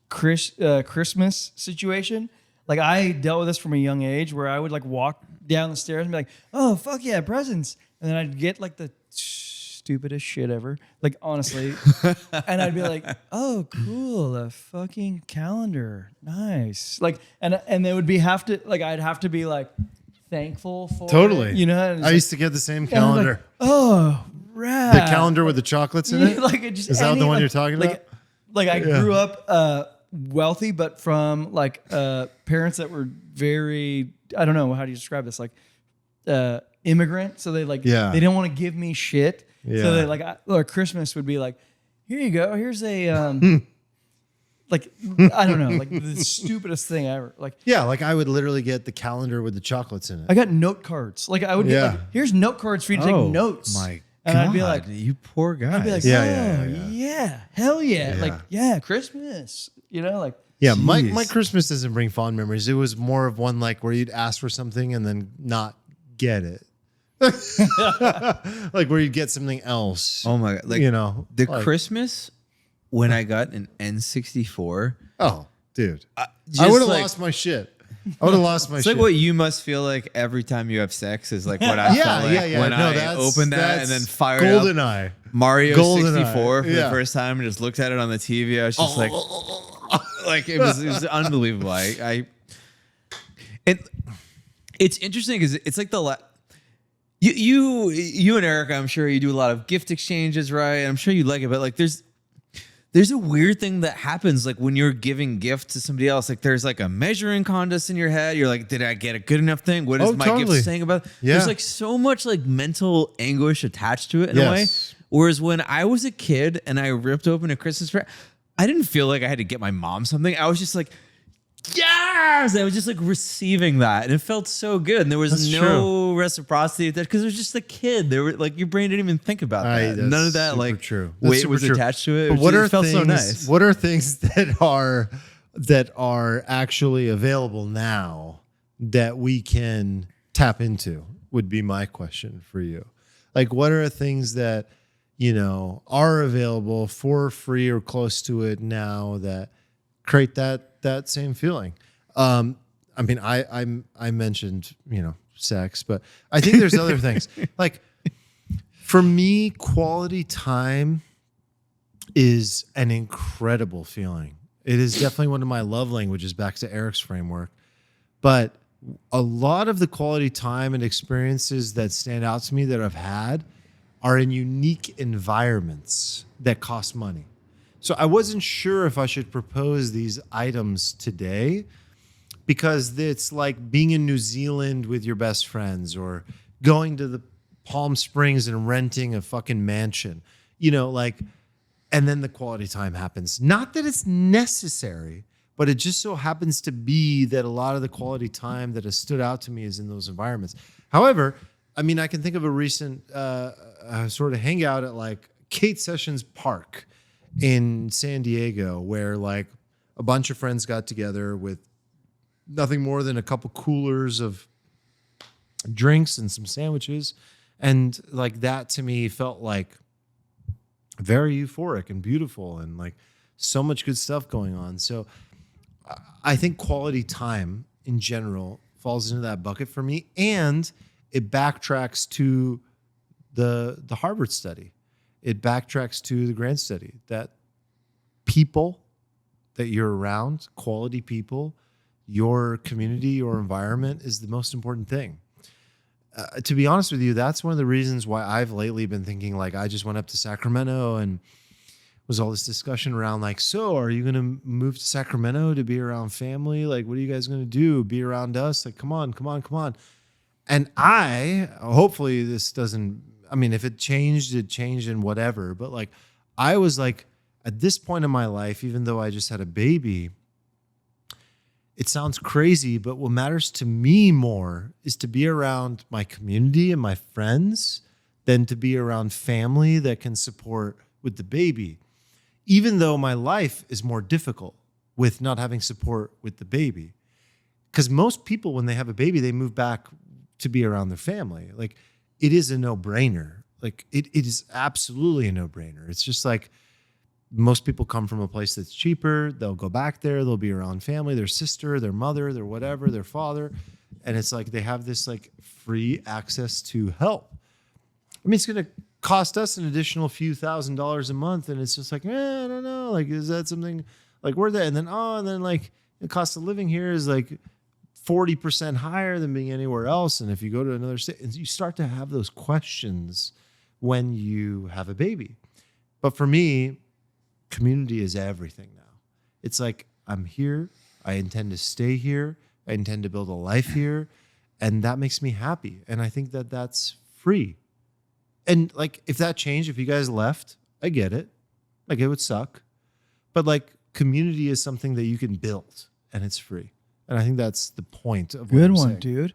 Speaker 3: Christmas situation, like I dealt with this from a young age where I would like walk down the stairs and be like, oh fuck yeah, presents, and then I'd get like the stupidest shit ever, like honestly, and I'd be like, oh cool, a fucking calendar, nice, like, and they would be I'd have to be like thankful for
Speaker 1: Totally.
Speaker 3: it, you know. And it's
Speaker 1: I
Speaker 3: like-
Speaker 1: used to get the same
Speaker 3: and I'm like,
Speaker 1: calendar.
Speaker 3: oh, rad.
Speaker 1: The calendar with the chocolates in it.
Speaker 3: like it just
Speaker 1: Is that
Speaker 3: any,
Speaker 1: the one
Speaker 3: like-
Speaker 1: you're talking about?
Speaker 3: Like I grew up wealthy, but from like parents that were very, I don't know, how do you describe this? Like immigrant. So they like,
Speaker 1: Yeah.
Speaker 3: they didn't want to give me shit.
Speaker 1: Yeah.
Speaker 3: So they like, or Christmas would be like, here you go. Here's a, like, I don't know, like the stupidest thing ever. Like
Speaker 1: Yeah, like I would literally get the calendar with the chocolates in it.
Speaker 3: I got note cards. Like I would get
Speaker 1: Yeah.
Speaker 3: like, here's note cards for you to take notes.
Speaker 2: My
Speaker 3: And
Speaker 2: God,
Speaker 3: I'd be like,
Speaker 2: you poor guy.
Speaker 3: I'd be like,
Speaker 1: Yeah,
Speaker 3: oh,
Speaker 1: yeah.
Speaker 3: hell yeah.
Speaker 1: Yeah.
Speaker 3: Like, yeah, Christmas, you know, like,
Speaker 1: Yeah, my
Speaker 2: Jeez.
Speaker 1: Christmas doesn't bring fond memories. It was more of one like where you'd ask for something and then not get it. Like where you'd get something else.
Speaker 2: oh my God. Like
Speaker 1: you know,
Speaker 2: the
Speaker 1: like,
Speaker 2: Christmas when I got an N64.
Speaker 1: Oh, dude. I
Speaker 2: just
Speaker 1: would have
Speaker 2: like-
Speaker 1: lost my shit. I would have lost my
Speaker 2: It's
Speaker 1: shit.
Speaker 2: like what you must feel like every time you have sex is like what I
Speaker 1: yeah,
Speaker 2: felt like
Speaker 1: yeah, yeah.
Speaker 2: when
Speaker 1: No,
Speaker 2: I
Speaker 1: that's,
Speaker 2: opened that and then fired up
Speaker 1: GoldenEye.
Speaker 2: Mario
Speaker 1: GoldenEye.
Speaker 2: 64 for
Speaker 1: Yeah.
Speaker 2: the first time and just looked at it on the TV. I was just like it was unbelievable. It's interesting because it's like you and Erica, I'm sure you do a lot of gift exchanges, right? I'm sure you like it, but like there's a weird thing that happens like when you're giving gifts to somebody else. Like there's like a measuring contest in your head. You're like, did I get a good enough thing? What is
Speaker 1: Oh,
Speaker 2: my
Speaker 1: totally.
Speaker 2: gift saying about?
Speaker 1: Yeah.
Speaker 2: There's like so much like mental anguish attached to it in a way.
Speaker 1: Yes.
Speaker 2: Whereas when I was a kid and I ripped open a Christmas present, I didn't feel like I had to get my mom something. I was just like, yes, I was just like receiving that, and it felt so good. And there was
Speaker 1: That's
Speaker 2: no reciprocity because it was just a kid. There were like your brain didn't even think about that.
Speaker 1: That's
Speaker 2: None of that
Speaker 1: super
Speaker 2: like
Speaker 1: true. That's
Speaker 2: weight
Speaker 1: super
Speaker 2: was
Speaker 1: true.
Speaker 2: attached to it.
Speaker 1: But what
Speaker 2: It felt
Speaker 1: things?
Speaker 2: so nice.
Speaker 1: What are things that are actually available now that we can tap into? Would be my question for you. Like, what are things that are available for free or close to it now that create that same feeling? I mean, I mentioned sex, but I think there's other things. Like, for me, quality time is an incredible feeling. It is definitely one of my love languages, back to Eric's framework. But a lot of the quality time and experiences that stand out to me that I've had are in unique environments that cost money. So I wasn't sure if I should propose these items today, because it's like being in New Zealand with your best friends, or going to the Palm Springs and renting a fucking mansion, and then the quality time happens. Not that it's necessary, but it just so happens to be that a lot of the quality time that has stood out to me is in those environments. However, I mean, I can think of a recent sort of hangout at like Kate Sessions Park in San Diego, where like a bunch of friends got together with nothing more than a couple coolers of drinks and some sandwiches. And like that to me felt like very euphoric and beautiful, and like so much good stuff going on. So I think quality time in general falls into that bucket for me. And it backtracks to the Harvard study. It backtracks to the Grant study, that people that you're around, quality people, your community, your environment is the most important thing. To be honest with you, that's one of the reasons why I've lately been thinking, like, I just went up to Sacramento and was all this discussion around like, so are you going to move to Sacramento to be around family? Like, what are you guys going to do? Be around us? Like, come on. And hopefully this doesn't, I mean, if it changed and whatever, but like, I was like, at this point in my life, even though I just had a baby, it sounds crazy, but what matters to me more is to be around my community and my friends than to be around family that can support with the baby. Even though my life is more difficult with not having support with the baby. Because most people, when they have a baby, they move back to be around their family. Like, it is a no-brainer. Like, it is absolutely a no-brainer. It's just like, most people come from a place that's cheaper. They'll go back there. They'll be around family, their sister, their mother, their whatever, their father. And it's like they have this like free access to help. I mean, it's going to cost us an additional few $1,000s a month. And it's just like, I don't know. Like, is that something like worth it? And then like the cost of living here is like 40% higher than being anywhere else. And if you go to another state, and you start to have those questions when you have a baby. But for me, community is everything now. It's like, I'm here. I intend to stay here. I intend to build a life here. And that makes me happy. And I think that that's free. And like, if that changed, if you guys left, I get it. Like, it would suck. But like, community is something that you can build, and it's free. And I think that's the point of what
Speaker 3: Good
Speaker 1: I'm
Speaker 3: one,
Speaker 1: saying.
Speaker 3: dude.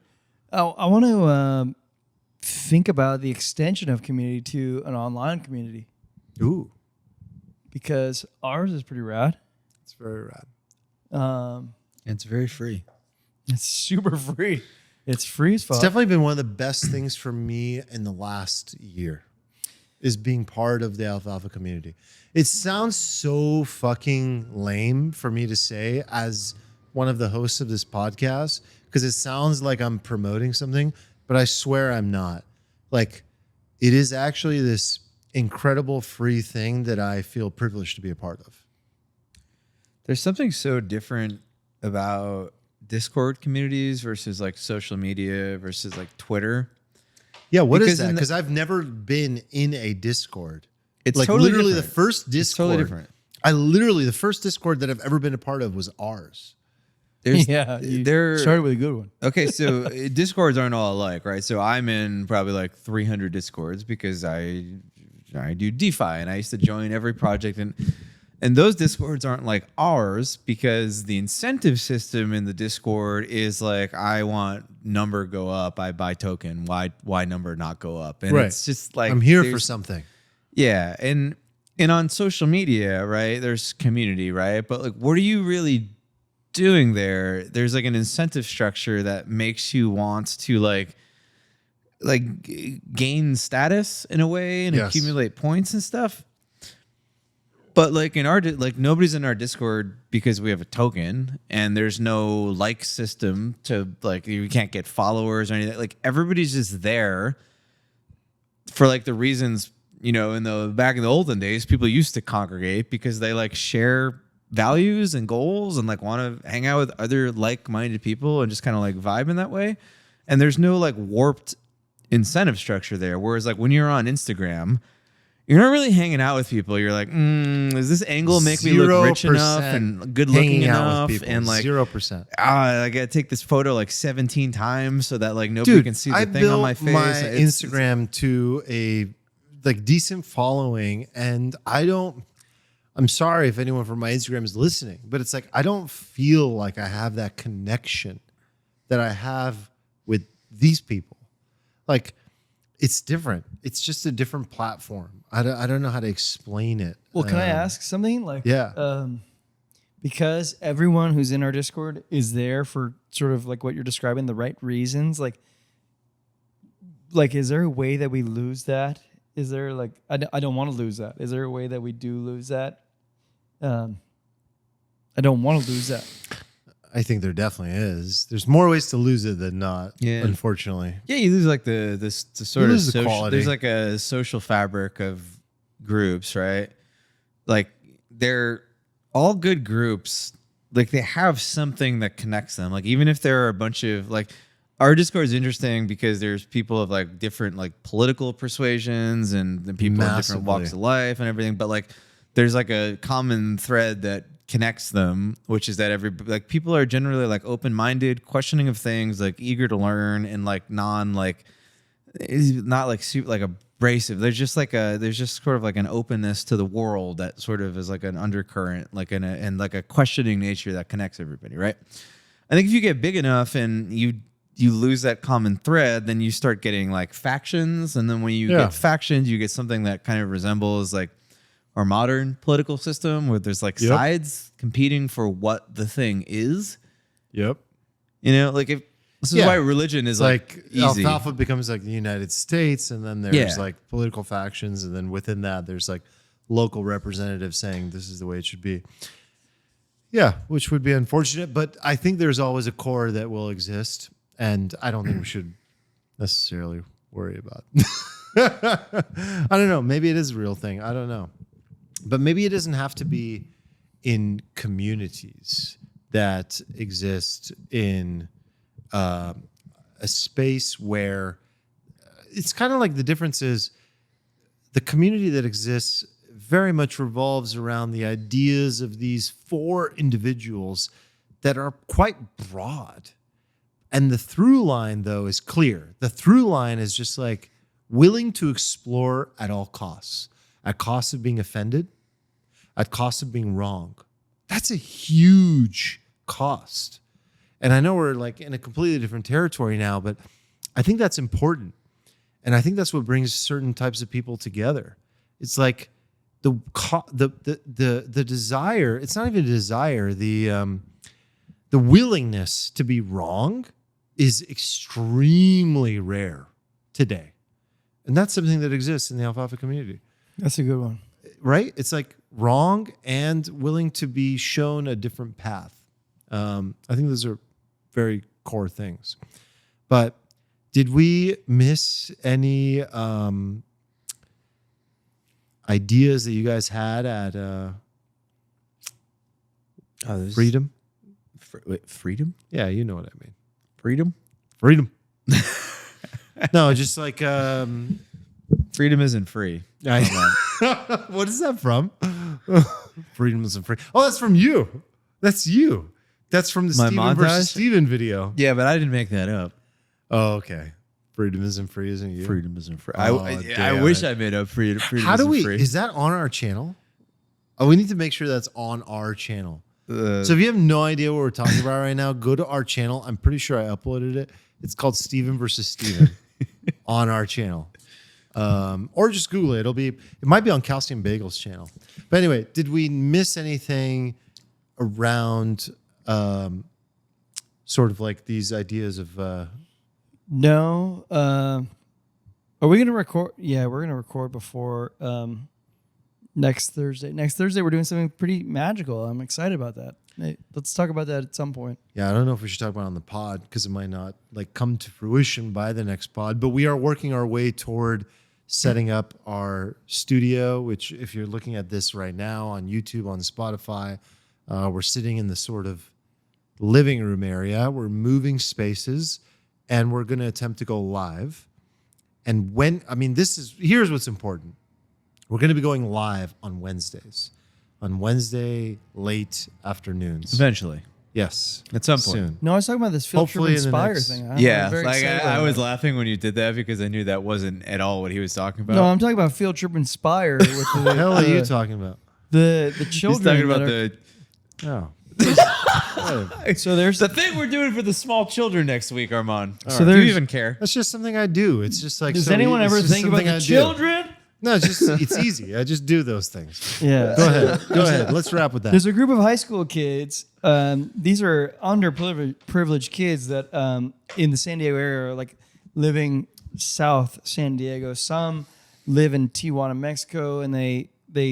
Speaker 3: I want to think about the extension of community to an online community,
Speaker 1: Ooh,
Speaker 3: because ours is pretty rad.
Speaker 1: it's very rad.
Speaker 2: It's very free.
Speaker 3: It's super free. It's free as fuck.
Speaker 1: It's definitely been one of the best things for me in the last year, is being part of the Alfalfa community. It sounds so fucking lame for me to say as one of the hosts of this podcast, because it sounds like I'm promoting something, but I swear I'm not. Like, it is actually this incredible free thing that I feel privileged to be a part of.
Speaker 2: There's something so different about Discord communities versus like social media versus like Twitter.
Speaker 1: Yeah, what
Speaker 2: Because
Speaker 1: is that?
Speaker 2: in the-
Speaker 1: Because I've never been in a Discord.
Speaker 2: It's
Speaker 1: like
Speaker 2: totally
Speaker 1: literally
Speaker 2: different.
Speaker 1: the first Discord.
Speaker 2: It's totally different.
Speaker 1: The first Discord that I've ever been a part of was ours.
Speaker 2: There's,
Speaker 3: yeah, you
Speaker 2: there.
Speaker 3: started with a good one.
Speaker 2: Okay, so Discords aren't all alike, right? So I'm in probably like 300 Discords because I do DeFi, and I used to join every project, and And those discords aren't like ours because the incentive system in the discord is like, I want number go up, I buy token. Why number not go up? And
Speaker 1: Right.
Speaker 2: it's just like
Speaker 1: I'm here for
Speaker 2: there's-
Speaker 1: something.
Speaker 2: Yeah, and on social media, right? There's community, right? But like, what are you really doing there? There's like an incentive structure that makes you want to like gain status in a way and
Speaker 1: Yes.
Speaker 2: accumulate points and stuff. But like in our like nobody's in our Discord because we have a token and there's no like system to like you can't get followers or anything. Like everybody's just there for like the reasons, you know, back in the olden days, people used to congregate because they like share values and goals and like want to hang out with other like-minded people and just kind of like vibe in that way. And there's no like warped incentive structure there. Whereas like when you're on Instagram, you're not really hanging out with people. You're like, does this angle make me look rich enough and good looking enough? And like
Speaker 1: 0%.
Speaker 2: I gotta take this photo like 17 times so that like nobody can see the thing on my face.
Speaker 1: My
Speaker 2: It's-
Speaker 1: Instagram to a like decent following, and I'm sorry if anyone from my Instagram is listening, but it's like I don't feel like I have that connection that I have with these people. Like it's different. It's just a different platform. I don't know how to explain it.
Speaker 3: Well, can I ask something? Like,
Speaker 1: Yeah.
Speaker 3: Because everyone who's in our Discord is there for sort of like what you're describing, the right reasons. Like, is there a way that we lose that? Is there like, I don't want to lose that. Is there a way that we do lose that? I don't want to lose that.
Speaker 1: I think there definitely is. There's more ways to lose it than not.
Speaker 2: Yeah.
Speaker 1: Unfortunately.
Speaker 2: Yeah, you lose like the sort
Speaker 1: You
Speaker 2: of
Speaker 1: lose the
Speaker 2: social,
Speaker 1: quality.
Speaker 2: there's like a social fabric of groups, right? Like they're all good groups. Like they have something that connects them. Like even if there are a bunch of like our Discord is interesting because there's people of like different like political persuasions and people in different walks
Speaker 1: Massively.
Speaker 2: of life and everything. But like there's like a common thread that connects them, which is that like people are generally like open-minded, questioning of things, like eager to learn and like not like super like abrasive. There's just sort of like an openness to the world that sort of is like an undercurrent, like and like a questioning nature that connects everybody, right? I think if you get big enough and you lose that common thread, then you start getting like factions, and then when you get factions, you get something that kind of resembles like our modern political system where there's like sides competing for what the thing is.
Speaker 1: Yep.
Speaker 2: You know, like if this is why religion is like easy.
Speaker 1: Alfalfa becomes like the United States, and then there's like political factions, and then within that there's like local representatives saying this is the way it should be. Yeah, which would be unfortunate, but I think there's always a core that will exist, and I don't think we should necessarily worry about. I don't know. Maybe it is a real thing. I don't know. But maybe it doesn't have to be in communities that exist in a space where it's kind of like the difference is the community that exists very much revolves around the ideas of these four individuals that are quite broad. And the through line, though, is clear. The through line is just like willing to explore at all costs, at cost of being offended, at cost of being wrong. That's a huge cost. And I know we're like in a completely different territory now, but I think that's important. And I think that's what brings certain types of people together. It's like the desire, it's not even a desire, the willingness to be wrong is extremely rare today. And that's something that exists in the Alfalfa community.
Speaker 3: That's a good one.
Speaker 1: Right? It's like wrong and willing to be shown a different path. I think those are very core things. But did we miss any ideas that you guys had at Freedom?
Speaker 2: Wait, freedom?
Speaker 1: Yeah, you know what I mean.
Speaker 2: Freedom?
Speaker 1: Freedom. No, just like
Speaker 2: Freedom isn't free.
Speaker 1: what is that from? Freedom isn't free. Oh, that's from you. That's you. That's from the
Speaker 2: My
Speaker 1: Steven
Speaker 2: montage?
Speaker 1: versus Steven video.
Speaker 2: Yeah, but I didn't make that up.
Speaker 1: Oh, okay. Freedom isn't free, isn't you?
Speaker 2: Freedom isn't free.
Speaker 1: Oh,
Speaker 2: I
Speaker 1: damn
Speaker 2: wish
Speaker 1: it.
Speaker 2: I made up freedom. Freedom
Speaker 1: How do
Speaker 2: isn't
Speaker 1: we?
Speaker 2: free.
Speaker 1: Is that on our channel? Oh, we need to make sure that's on our channel. So if you have no idea what we're talking about right now, go to our channel. I'm pretty sure I uploaded it. It's called Steven versus Steven on our channel. Or just Google it. It might be on Calcium Bagel's channel. But anyway, did we miss anything around sort of like these ideas of
Speaker 3: No. Are we going to record? Yeah, we're going to record before next Thursday. Next Thursday, we're doing something pretty magical. I'm excited about that. Hey, let's talk about that at some point.
Speaker 1: Yeah, I don't know if we should talk about it on the pod because it might not like come to fruition by the next pod, but we are working our way toward setting up our studio, which if you're looking at this right now on YouTube, on Spotify, we're sitting in the sort of living room area. We're moving spaces and we're going to attempt to go live. And here's what's important. We're going to be going live on Wednesdays. On Wednesday late afternoons.
Speaker 2: Eventually.
Speaker 1: Yes.
Speaker 2: At some point.
Speaker 1: Soon.
Speaker 3: No, I was talking about this Field Trip
Speaker 1: Hopefully in the
Speaker 3: Inspire
Speaker 1: next-
Speaker 3: thing. I'm
Speaker 2: Yeah,
Speaker 3: very
Speaker 2: like
Speaker 3: excited
Speaker 2: I
Speaker 3: about
Speaker 2: was
Speaker 3: it.
Speaker 2: laughing when you did that because I knew that wasn't at all what he was talking about.
Speaker 3: No, I'm talking about Field Trip Inspire. With the
Speaker 1: What the hell are you talking about?
Speaker 3: The
Speaker 2: He's
Speaker 3: children.
Speaker 2: talking about
Speaker 3: that
Speaker 2: the
Speaker 3: are, so there's
Speaker 2: the thing we're doing for the small children next week, Armand.
Speaker 3: So
Speaker 2: Do
Speaker 3: there's-
Speaker 2: you even care?
Speaker 1: That's just something I do. It's just like
Speaker 3: Does
Speaker 1: so
Speaker 3: anyone
Speaker 1: it's
Speaker 3: ever
Speaker 1: just
Speaker 3: think about
Speaker 1: something
Speaker 3: the
Speaker 1: I do.
Speaker 3: children?
Speaker 1: No, it's easy. I just do those things.
Speaker 3: Yeah.
Speaker 1: Go ahead. Go ahead. Let's wrap with that.
Speaker 3: There's a group of high school kids. These are underprivileged kids that in the San Diego area are like living south San Diego. Some live in Tijuana, Mexico, and they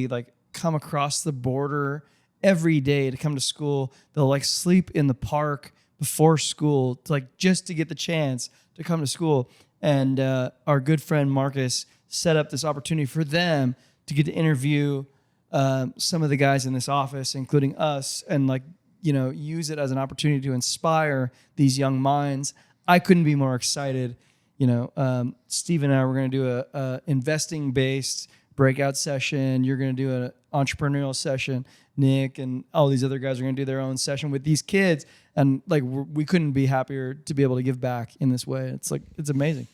Speaker 3: like come across the border every day to come to school. They'll like sleep in the park before school to like just to get the chance to come to school. And our good friend Marcus set up this opportunity for them to get to interview some of the guys in this office, including us, and like, you know, use it as an opportunity to inspire these young minds. I couldn't be more excited. You know, Steve and I were going to do a investing-based breakout session. You're going to do an entrepreneurial session. Nick and all these other guys are going to do their own session with these kids. And like, we couldn't be happier to be able to give back in this way. It's like, it's amazing.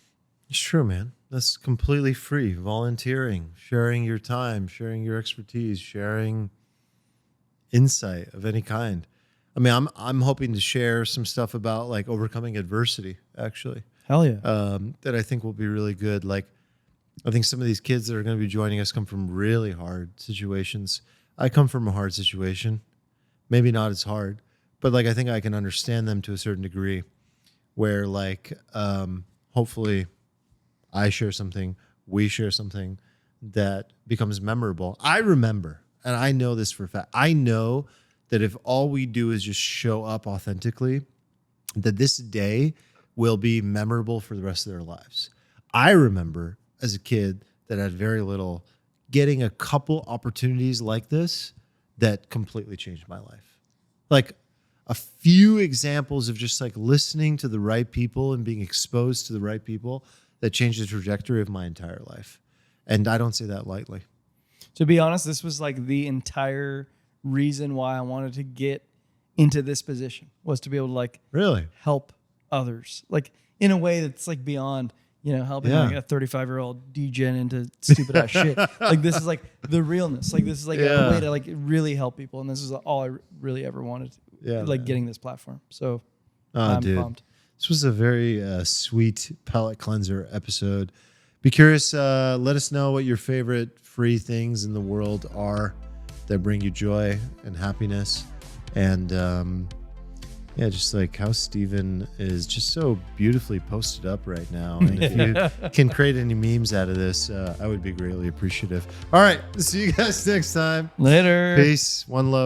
Speaker 1: It's true, man. That's completely free. Volunteering, sharing your time, sharing your expertise, sharing insight of any kind. I mean, I'm hoping to share some stuff about like overcoming adversity, actually.
Speaker 3: Hell yeah.
Speaker 1: That I think will be really good. Like, I think some of these kids that are going to be joining us come from really hard situations. I come from a hard situation, maybe not as hard, but like I think I can understand them to a certain degree. Where like, hopefully, I share something, we share something that becomes memorable. I remember, and I know this for a fact. I know that if all we do is just show up authentically, that this day will be memorable for the rest of their lives. I remember as a kid that had very little, getting a couple opportunities like this that completely changed my life. Like a few examples of just like listening to the right people and being exposed to the right people that changed the trajectory of my entire life. And I don't say that lightly.
Speaker 3: To be honest, this was like the entire reason why I wanted to get into this position, was to be able to like
Speaker 1: Really?
Speaker 3: help others, like in a way that's like beyond, you know, helping
Speaker 1: Yeah.
Speaker 3: like a 35-year-old degen into stupid ass shit. Like this is like the realness. Like this is like
Speaker 1: Yeah.
Speaker 3: a way to like really help people. And this is all I really ever wanted.
Speaker 1: Yeah,
Speaker 3: Like
Speaker 1: man.
Speaker 3: getting this platform. So
Speaker 1: Oh,
Speaker 3: I'm
Speaker 1: dude.
Speaker 3: pumped.
Speaker 1: This was a very sweet palate cleanser episode. Be curious. Let us know what your favorite free things in the world are that bring you joy and happiness. And yeah, just like how Steven is just so beautifully posted up right now. And if you can create any memes out of this, I would be greatly appreciative. All right. See you guys next time.
Speaker 3: Later.
Speaker 1: Peace. One love.